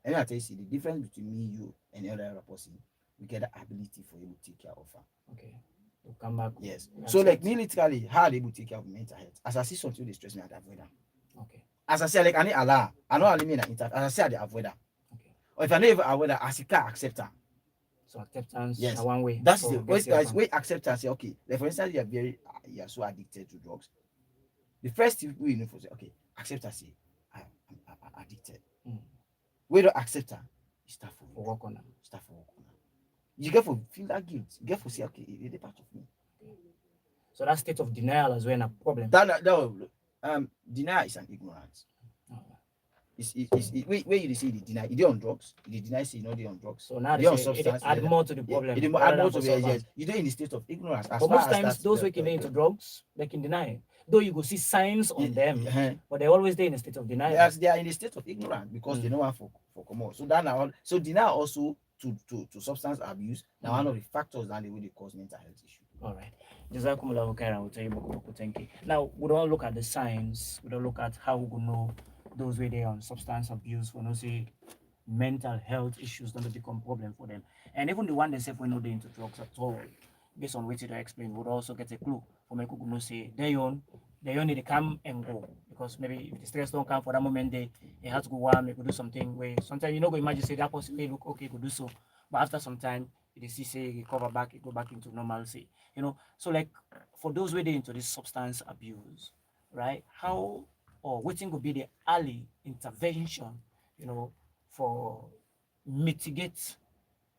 and I tell you, see the difference between me, you, and the other person, we get the ability for you to take care of her. Okay. To come back. Yes. So like me literally, how they able to take care of mental health? As I see something they stress me, I avoid them. Okay. As I say, like I need Allah, I know I mean as I say, I avoid them. Okay. Or if I never avoid that, as I can't accept her. So acceptance Yes. one way. That's for the get way safe guys from- way acceptance. Say, okay, like for instance, you are so addicted to drugs. The first thing we know for say, okay, acceptance. Say, I'm addicted. We don't accept her. You start for work on them. Start for work on her. You get for feel that guilt. You get for say, okay, it's a part of me. So that state of denial as well a problem. Denial is an ignorance. Where you see the deny, you on drugs, you deny say you know they on drugs. So now they on they say substance. it add more to the problem. It add more to the yes. You don't in the state of ignorance. As but far most as times those who get into drugs, they can deny it. Though you go see signs on them, but they always stay in a state of denial. Yes, they are in a state of ignorance because they know one for come out. So that now so denial also to substance abuse now one of the factors that they will cause mental health issue. All right. Jazakumullahu khairan, we'll tell you Boku, thank you. Now we don't look at the signs, we don't look at how we can know those where they on substance abuse, we don't see mental health issues don't become problem for them. And even the one they say we know they into drugs at all, based on what you explain, would also get a clue for me could know say they only they come and go. Because maybe if the stress don't come for that moment they have to go one, they could do something where sometimes you know go imagine say that person may look okay, could do so. But after some time they see say recover back, it go back into normalcy. You know, so like for those where they into this substance abuse, right? How or what could be the early intervention, you know, for mitigate,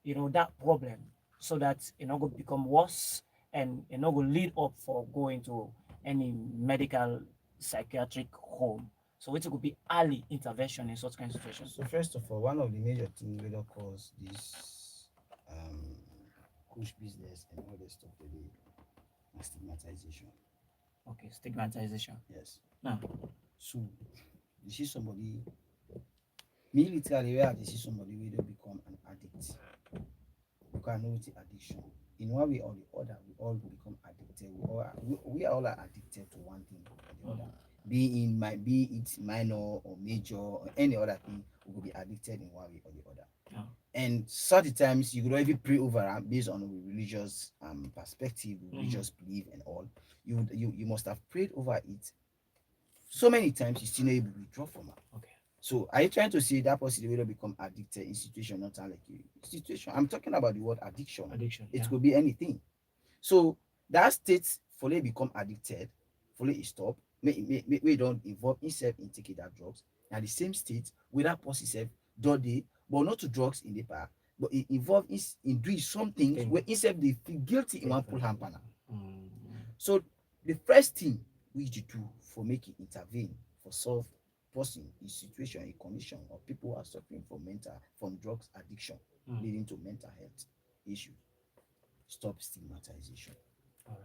you know, that problem so that it not go become worse and it not go lead up for going to any medical psychiatric home. So it could be early intervention in such kind of situations. So first of all, one of the major things that cause this kush business and all that stuff today is stigmatization. Okay, stigmatization. Yes. Now, so you see somebody military where they see somebody will become an addict. You can know it's addiction. In one way or the other, we all become addicted. We all are addicted to one thing or the other. Be it minor or major or any other thing, we will be addicted in one way or the other. yeah. And certain times you could even pray over based on religious perspective, religious belief and all. You must have prayed over it so many times you still not able to withdraw from it. Okay. So are you trying to say that person will become addicted in situation, not like you situation? I'm talking about the word addiction. Addiction. It Yeah. could be anything. So that state fully become addicted, fully stop. We don't involve himself in taking that drugs. Now the same state where that person self do they, but not to drugs in the past, but it involve in doing something where instead they feel guilty in one pull hand panel. So the first thing we do for make it intervene for solve person in situation, in condition, or people who are suffering from drugs addiction leading to mental health issues. Stop stigmatization,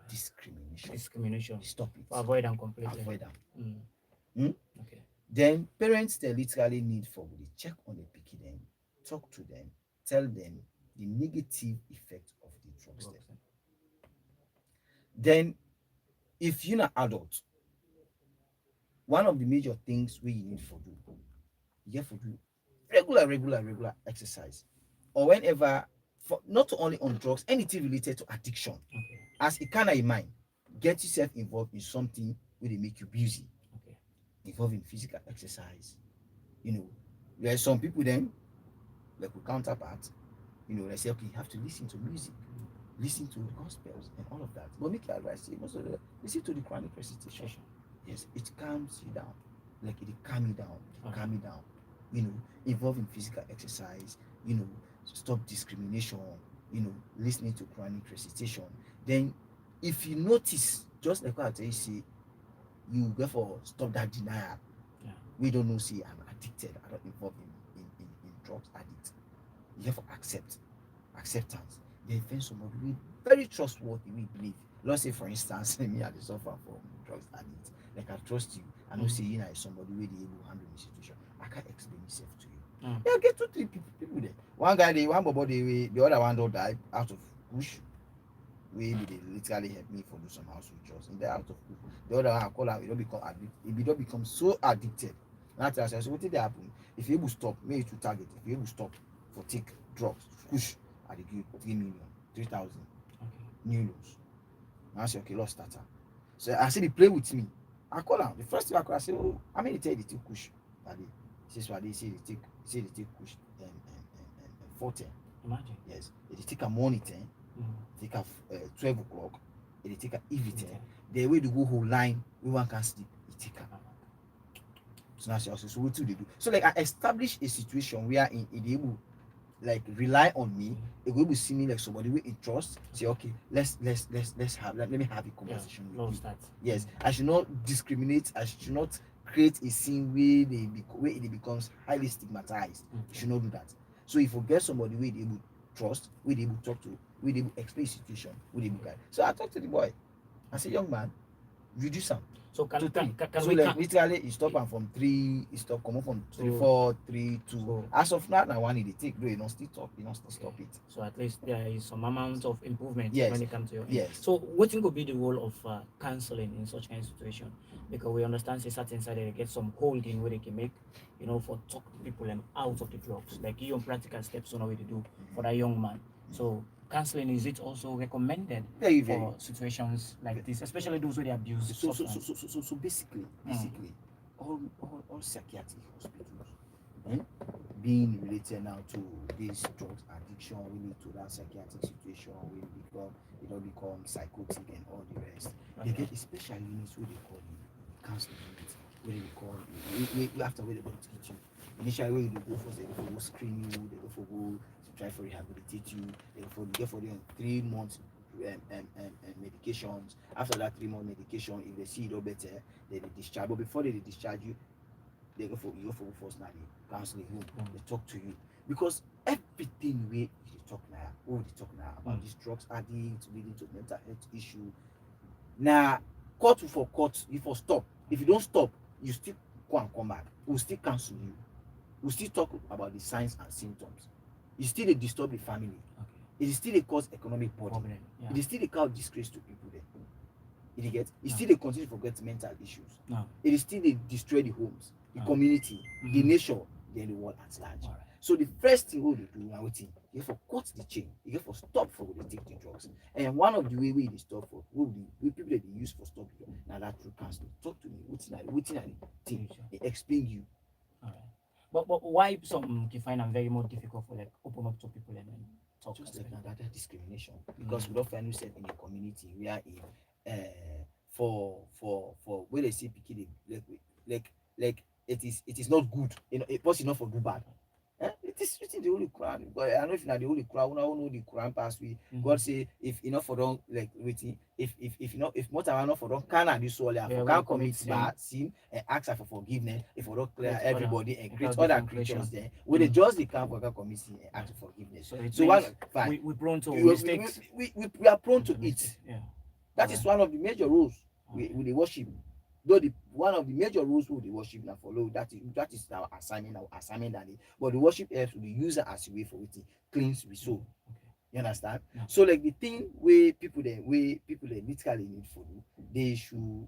discrimination. Stop it. Avoid them completely. Avoid them. Okay. Then parents they literally need for the check on the picky them, talk to them, tell them the negative effect of the drugs. Then if you're not adult, one of the major things we need for do, you have to do regular exercise. Or whenever, for not only on drugs, anything related to addiction. Okay. As a kind of in mind, get yourself involved in something where they make you busy. Okay. Involved in physical exercise. You know, there's some people then, like we counterpart, you know, they say, okay, you have to listen to music, listen to the gospels and all of that. But make your advice, listen to the chronic recitation. Yes, it calms you down. Like it calm you down. Calm you down. You know, involve in physical exercise, you know, stop discrimination, you know, listening to chronic recitation. Then if you notice, just like what I tell you, say, you therefore stop that denial. Yeah. We don't know, say I'm addicted, are not involved in drugs addict. You have to acceptance. They find somebody who very trustworthy, we believe. Let's say for instance, me I dey suffer from drugs addict. Like I trust you, I know say you know somebody where they able handle the situation. I can't explain myself to you. Yeah, get 2 3 people there. One guy they one bobo they the other one don't die out of push. We they literally help me for do some household chores in the out of push. The other one I call out, it don't become addicted. It don't become so addicted. That's why I say, so what did happen? If you able stop, maybe to target. If you able stop for take drugs, push, I give you 3 million, 3,000 new loans. Now I say, okay, lost starter. So I say, they play with me. I call him. The first thing I call, I say, oh, how many tell they take push? That day. He says, why they say they take push 410. Imagine. Yes. They take a morning 10, take a 12 o'clock, they take a evening 10. The way to go whole line, we one can sleep, they take a. So now so what do they do? So like I establish a situation where in able like rely on me, it will see me like somebody we trust. Say, okay, let's have let me have a conversation with you. Yes, I should not discriminate. I should not create a scene where it becomes highly stigmatized. You should not do that. So if you get somebody we able trust, we able talk to, we able explain situation, we able guide. So I talked to the boy. I said, young man, reduce some. So can so we like literally he stop am from 3, he stop come up from 3 4 3 2. So, as of now one he take though he don't still talk, he don't still stop it. So at least there is some amount of improvement when it comes to your end. Yes. So what think would be the role of counseling in such kind of situation? Because we understand say certain side they get some holding where they can make, for talk people and out of the drugs. Like your practical steps on how to do for that young man. So counseling, is it also recommended for situations like this, especially those where they abuse substance? So basically all psychiatric hospitals being related now to this drugs addiction, we need to that psychiatric situation will become become psychotic and all the rest. They get a special units where they call it counseling units, where they call after where they don't teach you. Initially when you go first, they go for screen you, they go for go to try for rehabilitate you, they get for them 3 months medications. After that 3-month medication, if they see it all better, they discharge. But before they discharge you, they go for first now the counseling room. They talk to you because everything we talk now about these drugs addicts leading to mental health issue. Now, court for court, you for stop. If you don't stop, you still go and come back. We'll still cancel you. We'll still talk about the signs and symptoms. You still disturb the family. It is still a cause economic burden. It is still a cause disgrace to people there. You get? It still a continue to forget mental issues. It is still a destroy the homes, the community, the nation, then the world at large. So the first thing we do now, you for cut the chain, you get for stop for they take the drugs. And one of the way we stop for people that they use for stop it, now that through counseling. Talk to me, what's I think, explain you. But why some you find them very more difficult for like open up to people and then talk? Just like that discrimination because we don't find yourself in a community where in for where they see pikin like it is not good, a person not for do bad. It is written in the Holy Quran. But I don't know if now the Holy Quran, we know the Quran pass we. God say if enough for don't like waiting, if not if more time enough for don't can this soul, for can commit bad sin and ask for forgiveness, if for don't clear everybody and create other creatures there, when they just the camp for commit sin and ask for forgiveness. So one fine. We prone to mistakes. We are prone to it. Yeah. That is one of the major rules with the worship. Though one of the major rules with the worship now follow that is our assignment that is, but the worship helps the user as a way for it to cleanse the soul. You understand? So like the thing where people literally need for do, they should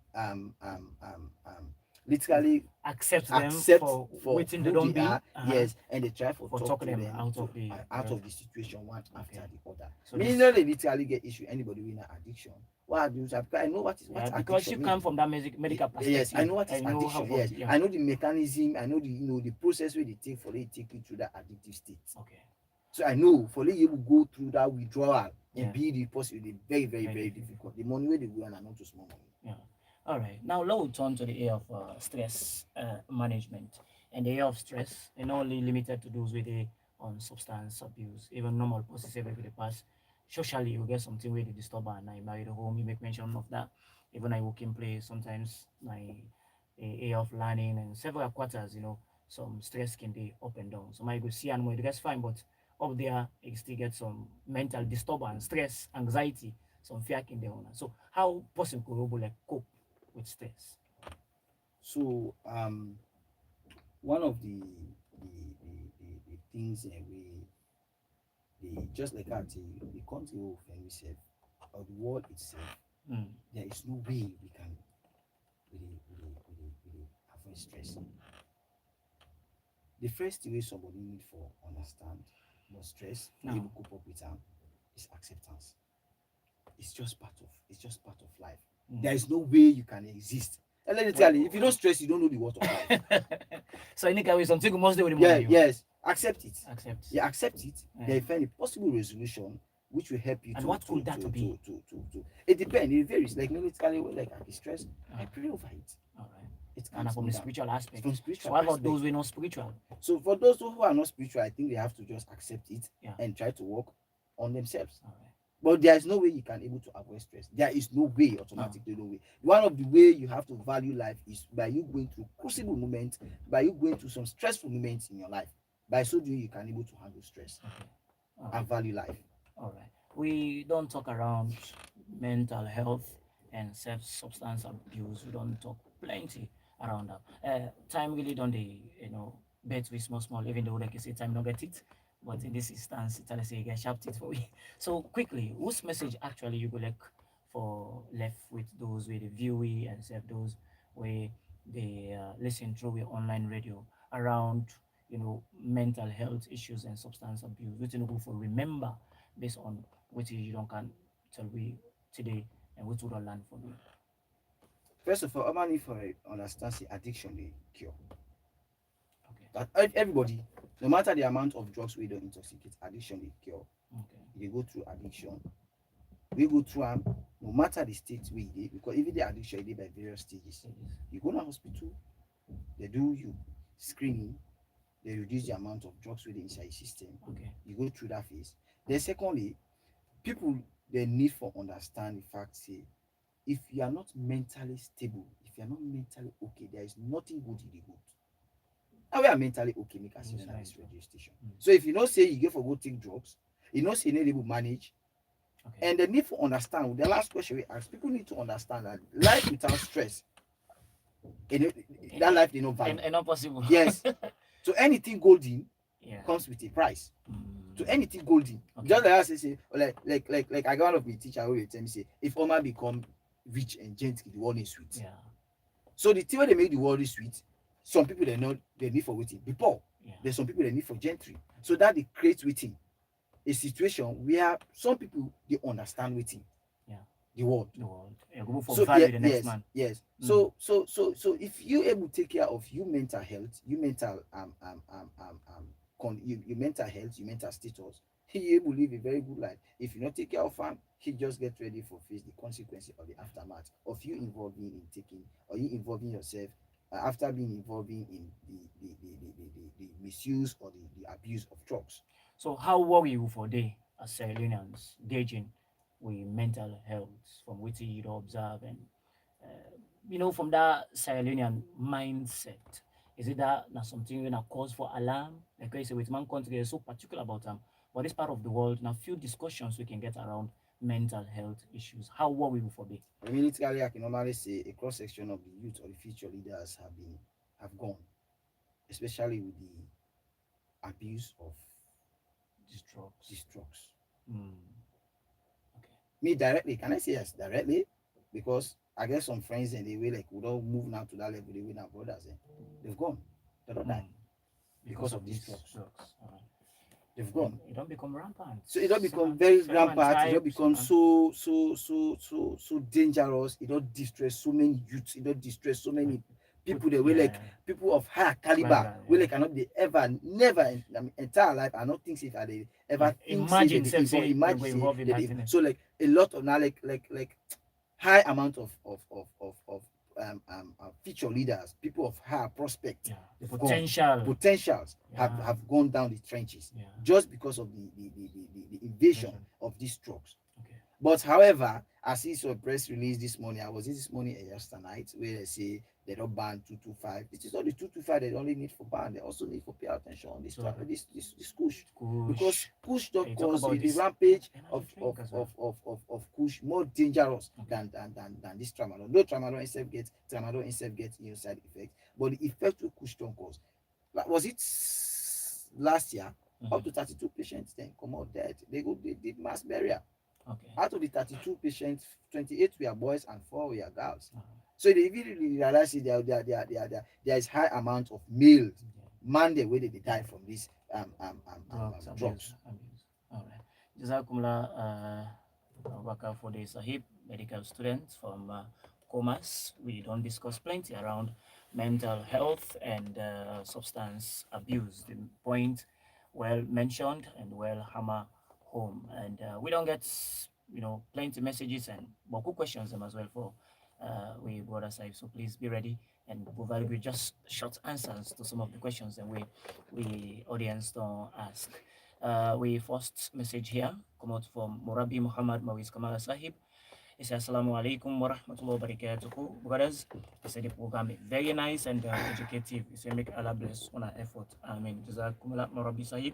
literally accept them for waiting they don't be. Yes, and they try for talk to them out of the situation one after the other. So meaning they literally get issue anybody with an addiction. What do I know what because you come from that medical perspective. Yes, I know what is addiction. Yes, I know the mechanism. I know the process where they take for it take you through that addictive state. Okay. So I know for you will go through that withdrawal and be the person very very difficult. The money where they go and not too small money. Yeah. All right. Now let's turn to the area of stress management. And the area of stress, and not only limited to those with the on substance abuse, even normal processes with the past. Socially, you get something where they disturb and I married a home, you make mention of that. Even I work in place, sometimes my area of learning and several quarters, some stress can be up and down. So my go see and my dress fine, but up there you still get some mental disturbance, stress, anxiety, some fear can be on. So how person could like cope with stress? So one of the things we just like at the country of itself or the world itself, Mm. there is no way we can really avoid stress. The first way somebody need for understand about stress for No. able to cope up with them is acceptance. It's just part of life. Mm. There is no way you can exist. And let me tell you, if you don't stress, you don't know the word of life. So in any way, something must do with the Yeah, money. yes. Accept it. Accept. Yeah, accept it. Yeah. Then you find a possible resolution which will help you And to what could that be? It depends. It varies. Like military, like I be stressed, I pray over it. All right. It And calms from me the down. spiritual aspect. From spiritual So what about aspect. those who are not spiritual? So for those who are not spiritual, I think they have to just accept it Yeah. and try to work on themselves. All right. But there is no way you can able to avoid stress. There is no way automatically, no way. One of the way you have to value life is by you going through crucible moments, by you going through some stressful moments in your life. By so doing, you can able to handle stress and value life. All right. We don't talk around mental health and substance abuse. We don't talk plenty around that. Time really don't they, bet with small, even though like you say time don't get it. But in this instance, it's like say you get sharp it for me. So quickly, whose message actually you go like for left with those with the viewee and self those where they listen through your online radio around mental health issues and substance abuse. Which you go for remember based on what you don't can tell we today and what we don't learn from you. First of all, I'm need for understand the addiction they cure. Okay. That everybody, no matter the amount of drugs we don't intoxicate, addiction they cure. Okay. You go through addiction. We go through no matter the state we did, because even the addiction you did by various stages. You go to hospital, they do you screening, they reduce the amount of drugs within inside your system. Okay. You go through that phase. Then secondly, people they need for understand the fact say if you are not mentally stable, if you are not mentally okay, there is nothing good in the good. And we are mentally okay, make us in this radio station. So if you know say you go for go take drugs, you know say you need to manage. Okay. And they need to understand. The last question we ask, people need to understand that life without stress, that life they not value. And not possible. Yes. So anything golden comes with a price. To anything golden. Okay. Just like I say, like I got one of my teacher who will tell me say, if Oma become rich and gentle, the world is sweet. Yeah. So the thing where they make the world is sweet, some people they need for waiting. Before, there's some people they need for gentry. So that they create waiting. A situation where some people they understand waiting. Yeah. The world. Yeah, go for value the next yes, man. Yes. So if you able to take care of your mental health, your mental your mental health, your mental status, he able live a very good life. If you not take care of him, he just get ready for face the consequences of the aftermath of you involving in taking or you involving yourself after being involving in the misuse or the abuse of drugs. So how worry you for day as Sierra Leoneans gauging with mental health from what you observe and from that Sierra Leonean mindset? Is it that now something when a cause for alarm? Like I say, with man country is so particular about them. But this part of the world, now few discussions we can get around mental health issues. How worry we for be? Militarily, I can normally say a cross section of the youth or the future leaders have gone, especially with the abuse of these drugs. Okay. Me directly, can I say yes directly? Because I get some friends and they will like we don't move now to that level. They will now brothers. They've gone. They don't die because of these drugs. They've gone. It don't become rampant. So it don't become very rampant. It don't become so dangerous. It don't distress so many youths. It don't distress so many people. They will like people of higher caliber. Will like cannot be ever never in entire life. I don't think if they ever imagine so like a lot of now like high amount of future leaders, people of higher prospect, the potentials have gone down the trenches just because of the invasion of these drugs. But however, I see some press release this morning. I was this morning yesterday night where they say they don't ban 225. This is not the 225 they only need for ban. They also need for pay attention on this So this kush, because kush. kush don't You talk cause about the this rampage energy drink as well. of kush more dangerous Okay. than this tramadol. No, tramadol itself gets side effects, but the effect of kush don't cause. Like, was it last year? Up to 32 patients then come out dead. They did mass burial. Okay. Out of the 32 patients, 28 were boys and 4 were girls. Uh, So they really realize there is high amount of males yeah. man the way they die from this Drugs abuse. drugs. Abuse. All right. Jazakumullah Abubakar for the Sahib medical students from Comas. We don't discuss plenty around mental health and substance abuse. The point well mentioned and well hammer home. And we don't get plenty messages and good questions them as well for we brother Sahib. So please be ready and provide with just short answers to some of the questions that we audience don't ask. We first message here come out from Murabi Muhammad Mawis Kamala Sahib. He says, Assalamu alaikum wa rahmatullahi wa barakatuhu. Brothers, he said the program is very nice and educative. He said, make Allah bless on our effort. Amen. Jazakumullah Murabi Sahib.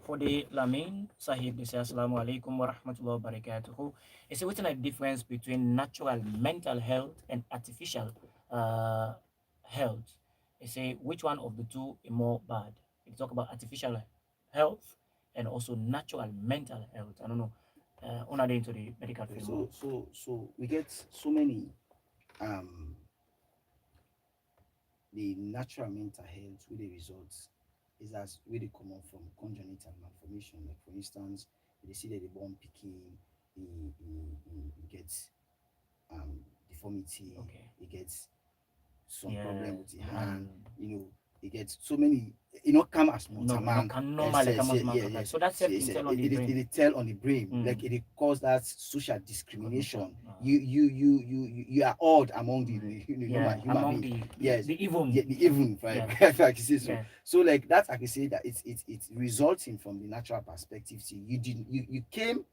For the Lamin Sahib, he says, Assalamu alaikum wa rahmatullahi wa barakatuhu. He said, what's the difference between natural mental health and artificial uh, health? He say, which one of the two is more bad? He talk about artificial health and also natural mental health. I don't know. On into the medical field more. So we get so many um the natural mental health with the results is as really common from congenital malformation. Like for instance, they see that the born picking, he gets deformity, Okay. he gets some Yeah. problem with the hand, And he gets so many, come as no, no man. can normally come as Yeah, multiply. So that's self can tell on the brain. it tell on the brain, like it cause that social discrimination. You are odd among the normal human among being. the Yes, the even. yeah, the even, right? Yeah. If I can say so. Yeah. So like that, I can say that it's resulting from the natural perspective. See, you came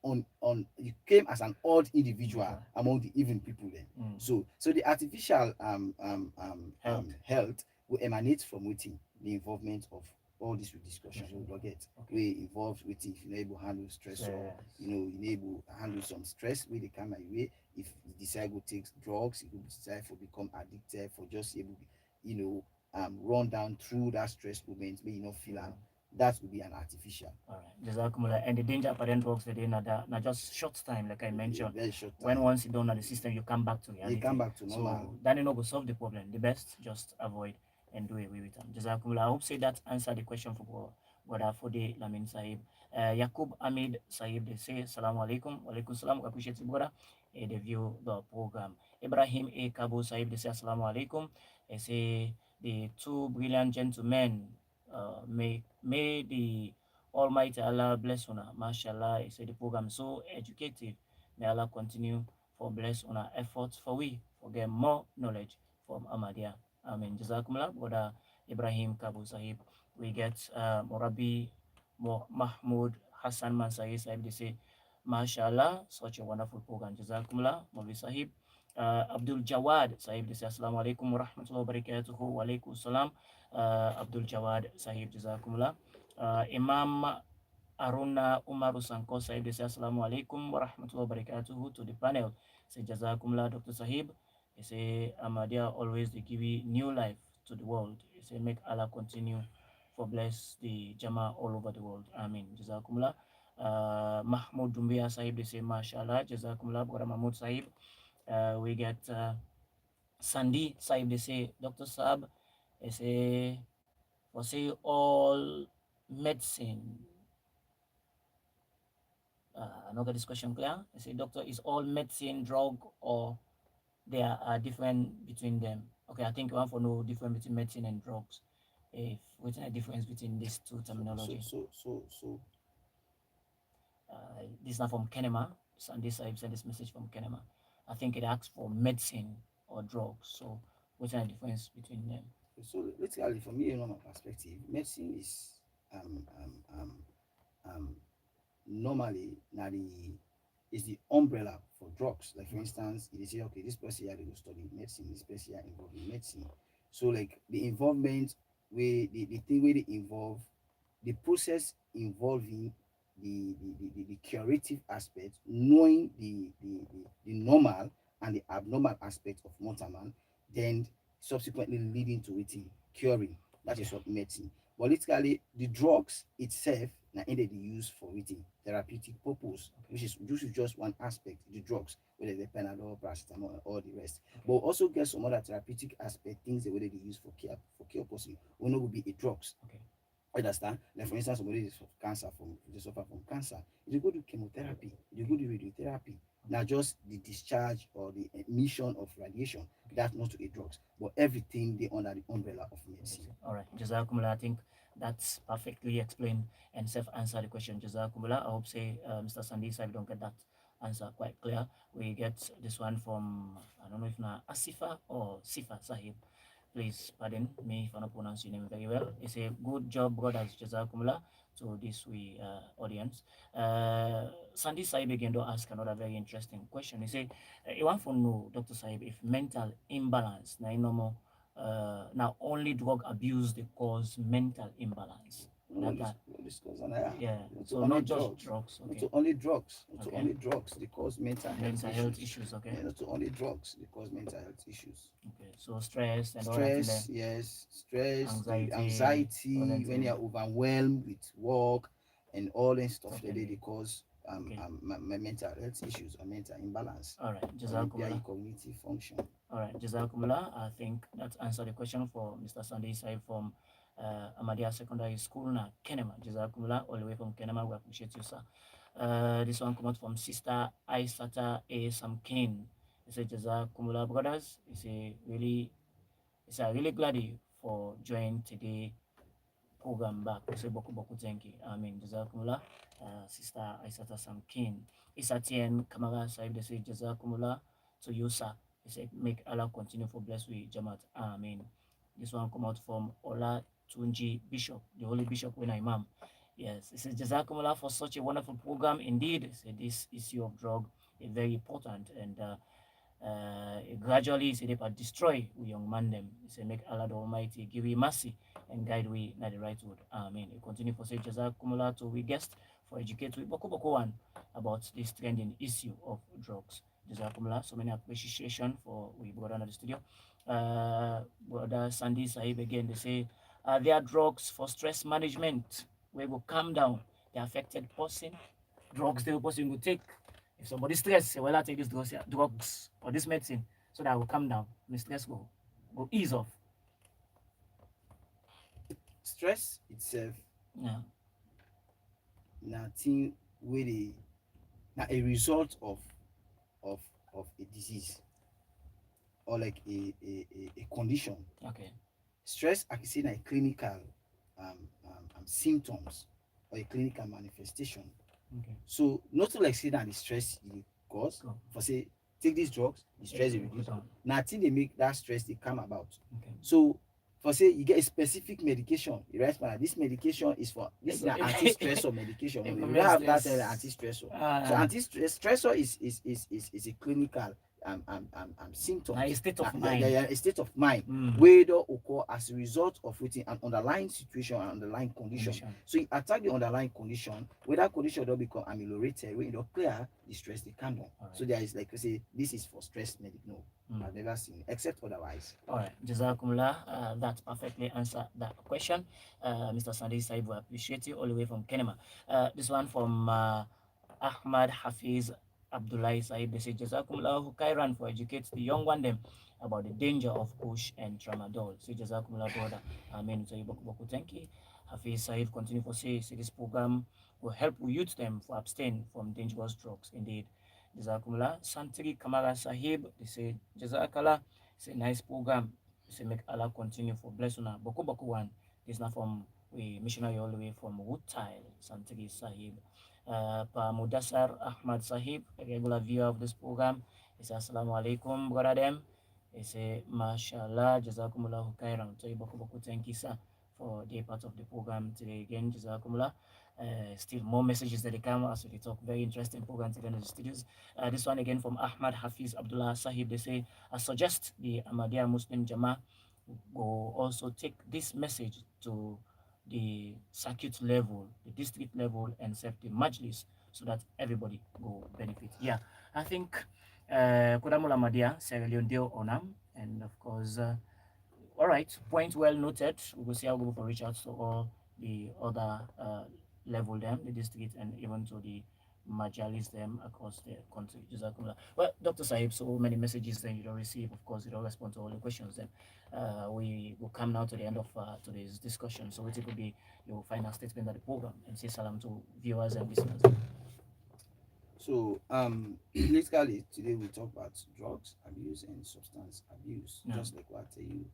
you came as an odd individual among the even people then. So the artificial health will emanate from within the involvement of all this discussion we will get. We involved with if you able handle stress, or you able handle some stress where they come my way. If you decide to take drugs, you decide for become addicted, for just able run down through that stress moment, may you not feel that will be an artificial. All right. Jazakumullah. And the danger parent works today not just short time, like I mentioned. Very short time. When once you don't know the system, you come back to reality. You come back to normal. So that will solve the problem. The best, just avoid and do away with them. Jazakumullah. I hope say that answer the question for brother Fode Lamin Sahib. Yakub Ahmed Sahib, they say, Assalamu alaikum. Wa alaikum salam. We appreciate you, brother. They view the program. Ibrahim A. Kabo Sahib, they say, Assalamu alaikum. They say, the two brilliant gentlemen, may the Almighty Allah bless una. MashaAllah, he said the program so educative. May Allah continue for bless una efforts for we for get more knowledge from Ahmadiyya. Amen. Jazakumullah, brother Ibrahim Kabu Sahib. We get Morabi Mahmoud Hassan Mansai Sahib. They say, MashaAllah, such a wonderful program. Jazakumullah, Mawli Sahib. Abdul Jawad Sahib, they say, Assalamu alaikum wa rahmatullahi wa barakatuhu. Wa alaikum salam. Abdul Jawad Sahib, Jazakumullah. Imam Aruna Umaru Sanko Sahib, they say, Assalamu alaikum wa rahmatullahi wa barakatuhu to the panel. Say, Jazakumullah, Dr. Sahib. They say, Ahmadiyya always they give new life to the world. They say, make Allah continue for bless the Jama all over the world. Amen. Jazakumullah. Mahmoud Dumbia Sahib, they say, MashaAllah. Jazakumullah, Brother Mahmoud Sahib. We get Sandy Sahib, they say, Dr. Saab, they say, for say all medicine. I not get this question clear. They say, doctor, is all medicine drug or there are different between them? Okay, I think you want to know difference between medicine and drugs. If what's the difference between these two terminology? This is not from Kenema. Sandy Sahib sent this message from Kenema. I think it asks for medicine or drugs. So what's the difference between them? So basically, from me, my perspective, medicine is normally now is the umbrella for drugs. Like for instance, they say, okay, this person here they go study medicine, this person here involved in medicine. So like the involvement where the thing where they involve the process involving the curative aspect, knowing the normal and the abnormal aspect of Montaman, then subsequently leading to it curing. That is Okay. what medicine. But literally, the drugs itself, now ended the use for it therapeutic purpose, Okay. which is just one aspect, the drugs, whether the Panadol, paracetamol, and all the rest. But Okay. also get some other therapeutic aspect, things that whether they use for care person, will not be a drugs. Okay. Understand? Like for instance, somebody is of cancer from they suffer from cancer. If you go to chemotherapy, if you go to radiotherapy, now just the discharge or the emission of radiation, Okay. that's not a drugs, but everything they under the umbrella of medicine. All right. Jazakumullah. I think that's perfectly explained and self-answer the question. Jazakumullah. I hope say Mr. Sandy, if I don't get that answer quite clear, we get this one from I don't know if now Asifa or Sifa Sahib. Please pardon me if I don't pronounce your name very well. It's a good job, brothers. Jazakumullah to this we audience. Sandy Saib again to ask another very interesting question. He say, "You want to know, Dr. Saib, if mental imbalance now normal now only drug abuse they cause mental imbalance. No, That discuss and yeah. yeah. Not to So only not just drugs. drugs. Not Okay. to only drugs. Not to Okay. only drugs. They cause mental health Mental health issues. issues. Okay. Yeah, not to only drugs. They cause mental health issues. Okay. So stress and all that in there. Stress, yes, stress, the Anxiety, all anxiety that when thing. you're overwhelmed with work and all that stuff that they Certainly. cause Okay. mental health issues or mental imbalance All right. or impaired Jazakumullah. cognitive function. All right, Jazakumullah. I think that answered the question for Mr. Sandy Saib from Ahmadiyya Secondary School now, Kenema. Jazakumullah, all the way from Kenema. We appreciate you, sir. This one come out from Sister Aisata A. Samkin. He said, Jazakumullah, brothers. It's a really glad for joining today program back. We say boku boku thank you. I mean, Jazakumullah, Sister Aisata Samkin. Isatien Kamara Sahib, they say Jazakumullah to you, sir. They say, make Allah continue for bless with Jama'at. Amen. This one come out from Ola Tunji Bishop, the Holy Bishop when Imam. Yes, it says Jazakumullah for such a wonderful program. Indeed, it said this issue of drug is very important and gradually say they destroy we young man them. Say make Allah the Almighty give we mercy and guide we na the right road. Amen. We continue for say Jazakumullah to we guest for educate we boko boko one about this trending issue of drugs. Jazakumullah. So many appreciation for we brother in the studio. Brother Sandy Sahib again they say there are drugs for stress management where go calm down the affected person. Drugs the person will take if somebody stressed, say, well, I take this drugs or this medicine so that I will calm down. The stress go ease off. Stress itself, Yeah. nothing really, now a result of a disease or like a condition. Okay. Stress, I can say, a clinical symptoms or a clinical manifestation. Okay. So not to like say that the stress you cause Go. for say take these drugs, the stress they reduce. on. Nothing they make that stress they come about. Okay. So for say you get a specific medication, you write man, this medication is for this is an anti-stressor medication. It We don't prevents have that stress. anti-stressor. So Ah, anti-stressor is a clinical symptoms. a state of Yeah, mind. a state of mind Mm. where they occur as a result of waiting an underlying situation and underlying condition. Condition. So you attack the underlying condition, where that condition don't become ameliorated, when you don't clear the stress they come down. Alright. So there is like we say this is for stress medic. No, I've never seen it, except otherwise. All right, Jazakumullah. That perfectly answered that question. Mr. Sandy Saib, we appreciate you all the way from Kenema. This one from Ahmad Hafiz Abdullah Saib. They say Jazakumullah Kairan for educate the young one them about the danger of push and tramadol. So Jazakumullah brother. Amen. So boku boku thank you. Hafiz Saib continue for say this program will help youth them for abstain from dangerous drugs. Indeed. Jazakumullah. Santri Kamara Sahib, they say Jazakallah. It's a nice program. Say make Allah continue for bless una. Boku boku one. This now from we missionary all the way from Woodtile, Santri Sahib. Pa Mudassar Ahmad Sahib, a regular viewer of this program. He says Assalamu alaikum, brother them. He say Mashallah, Jazakumullahu khairan. So boku boku thank you sir for the part of the program today. Again, Jazakumullah. Still more messages that they come as we talk. Very interesting program today in the studios. This one again from Ahmad Hafiz Abdullah Sahib. They say, I suggest the Ahmadiyya Muslim Jama'at will also take this message to the circuit level, the district level, and set the majlis so that everybody will benefit. Yeah, I think Kodamula Madia, Sierra Leone Deo Onam, and of course, all right, point well noted. We will see how we will reach out to all the other level them, the district, and even to the majalis them across the country. Jazakumullah. Well, Dr. Sahib, so many messages that you don't receive. Of course, you don't respond to all the questions. Then we will come now to the end of today's discussion. So it will be your final statement of the program and say salam to viewers and listeners. So basically today we talk about drugs abuse and substance abuse. Yeah. Just like what I tell you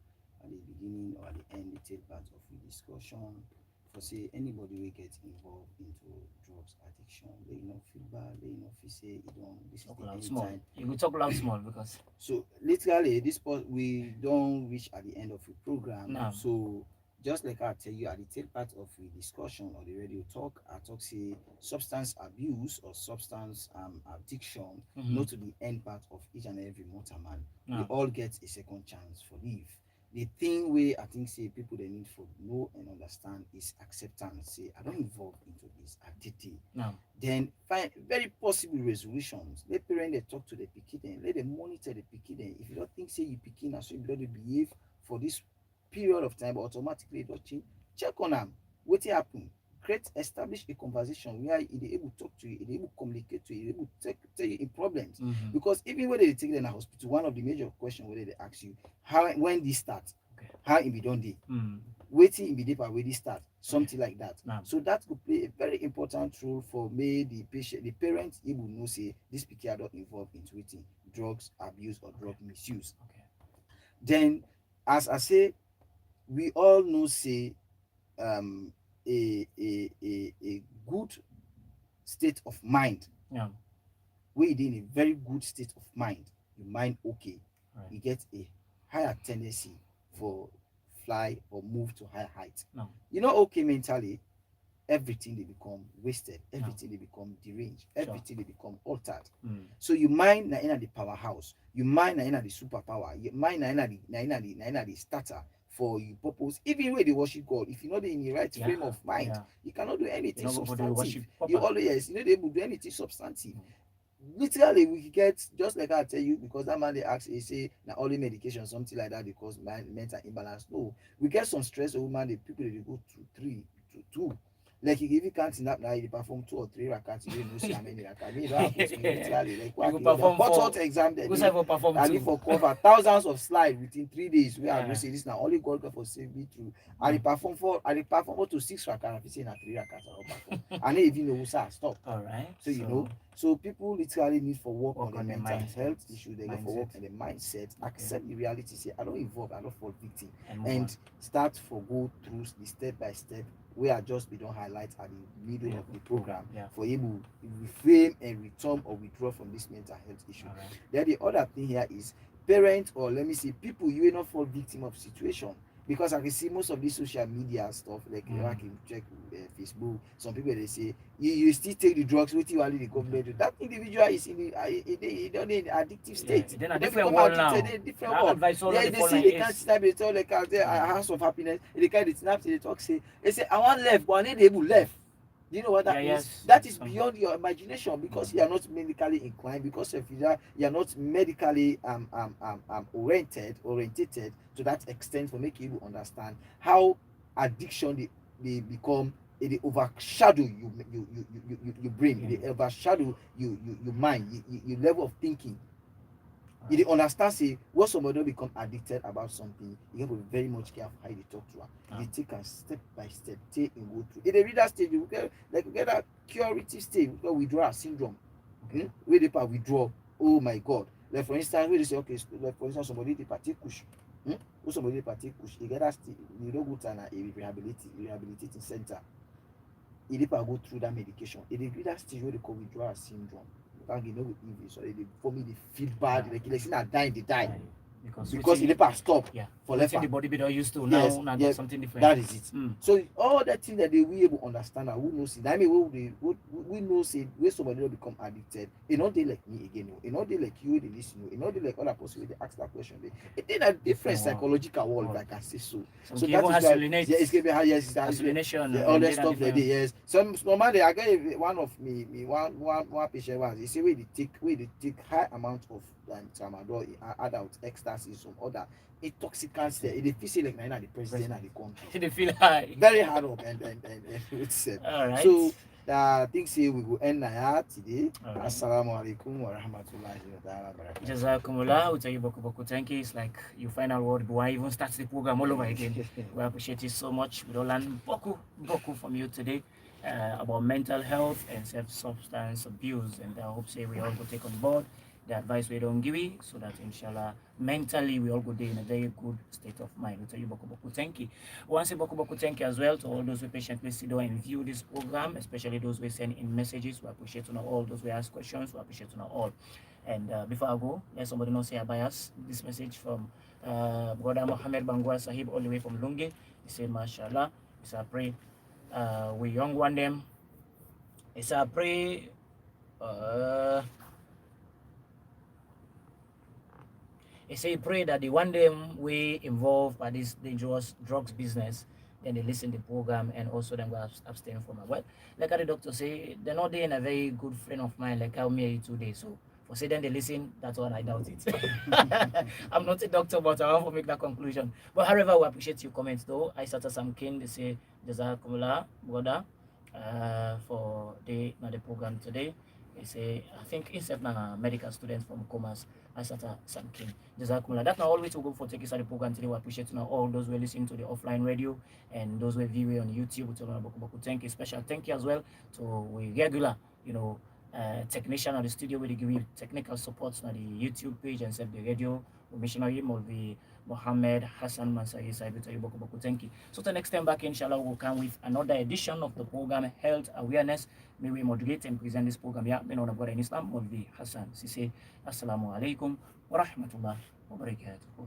at the beginning or at the end, the third part of the discussion. For say anybody will get involved into drugs addiction, they not feel bad, they not feel say you don't this is Talk the loud, end small. time. You will talk loud, small because So literally this we don't reach at the end of the program. No. So just like I tell you at the third part of the discussion or the radio talk, I talk say substance abuse or substance addiction, not to the end part of each and every mortal man. We No. all get a second chance for live. The thing where I think say people they need for know and understand is acceptance. Say I don't involve into this, I did it. no. Then find very possible resolutions. Let parents they talk to the pikin, let them monitor the pikin. If you don't think say you pikin as so you don't behave for this period of time, but automatically don't change, check on them. What happen? Create, establish a conversation where they able to talk to you, they able to communicate to you, they able to tell you in problems. Because even when they take them in a hospital, one of the major questions where they ask you how when this start, Okay. how it be done day. Mm. Waiting in the deeper where they start, something like that. Nah. So that could play a very important role for me, the patient, the parents, he will know say this pikin are not involved in waiting, drugs abuse or drug misuse. Okay. Then, as I say, we all know say a good state of mind. Yeah. We in a very good state of mind. Your mind okay. Right. You get a higher tendency for fly or move to higher heights. No. You know, okay mentally, everything they become wasted, everything they become deranged, everything they become altered. So you mind na in the powerhouse, you mind na in the superpower, you mind na in the starter for your purpose. Even when they worship God, if you're not in the right frame of mind, you cannot do anything substantive. You always you're not able to do anything substantive. Literally we get just like I tell you, because that man they ask he say now only medication something like that because mental imbalance. No, we get some stress over man, the people they go to 3 to 2. Like if you can't snap now, you perform 2 or 3 rakats, you don't see how many rakats. Me, that happens to me literally. Like what you perform hot exam they perform I need for cover thousands of slides within 3 days. Where I go say this now only God can for save me through. I perform up to 6 rakats. If you say na 3 rakats, I don't perform. I don't even know who say stop. All right. So you know, so people literally need for work on the mental mindset, health issue. They go for work on the mindset. Accept the reality. Say I don't involve. I don't fall victim. And start for go through the step by step. Where I just we don't highlight at the middle of the program for able to reframe and return or withdraw from this mental health issue. Then the other thing here is parents or let me say people you will not fall victim of situation. Because I can see most of these social media stuff, like I can check Facebook. Some people they say you still take the drugs with you only the government. That individual is in the addictive state. Then a different world now. Different world. They see they can't snap it all like a house of happiness. They can't snap they talk say they say I want left, but I need able left. Do you know what that means? Yes. That is beyond your imagination because you are not medically inclined, because if you are not medically orientated to that extent for making you understand how addiction they become. They overshadow you brain, they overshadow your mind, your level of thinking. You dey understand say when somebody don become addicted about something, you have to be very much careful how you talk to am. You take am step by step, take and go through. If they read that stage, you get that curative stage, we get withdrawal syndrome. Where they part withdraw. Oh my God! Like for instance, where they say okay, like for instance, somebody dey partake kush. Or somebody dey partake kush, you get that stage, you don't go to a rehabilitating center. You dey go through that medication. If they read that stage where they call withdrawal syndrome. You know with English, so they for me they feel bad, like say I die, they die. because the pass stop for left the body be used to yes, now yes, something different. that is it. So all that thing that they will able understand and who knows it. I mean we know say where somebody will become addicted. It not they like me again, it not they like you they listen, it not they like other person they ask that question. It in a different psychological world, like I can say so. So that is why it's gonna be high, yes, all that stuff like that, yes. Some normally I get one of one patient once, he say where they take high amount of tramadol, adult ecstasy, some other intoxicants there. They feel like the president of the country. They feel high. Very hard up and all right. So I think say we will end here today. Assalamu alaikum wa rahmatullahi wa barakatuh. Jazakumullah, we tell you boku. Thank you. It's like your final word before I even start the program all over again. We appreciate you so much. We don't learn boku from you today about mental health and substance abuse, and I hope say we all go take on board the advice we don't give you, so that inshallah mentally we all go there in a very good state of mind. We tell you boku thank you. Once a boku thank you as well to all those who patiently sit down and view this program, especially those who send in messages. We appreciate to know all those who ask questions. We appreciate to know all. And before I go, let somebody know say I bias this message from brother Mohammed Bangwa Sahib all the way from Lungi. He said, mashallah, he said, I pray we young one them. He said, I pray he say pray that the one them we involved by this dangerous drugs business, then they listen to the program and also then go abstain from it. Well, like the doctor say, they're not doing a very good friend of mine like how me today. So for say then they listen, that's what I doubt it. I'm not a doctor, but I want to make that conclusion. But however, we appreciate your comments though. I started some king, they say Jazakumullah, brother, for the program today. They say, I think instead na medical students from commerce, I started some king. Jazakumullah. That's not always we go for taking the program today. We appreciate all those who are listening to the offline radio and those who are viewing on YouTube. Thank you. Special thank you as well to we regular, technician at the studio where they give you technical support on the YouTube page and set the radio. Missionary Molvi Mohammed Hassan Mansai thank you. So the next time back, inshallah, we'll come with another edition of the program Health Awareness. May we moderate and present this program. Yeah, me know about in Islam, Molvi Hassan. Sisi, Assalamu alaikum wa rahmatullah wa barakatuh.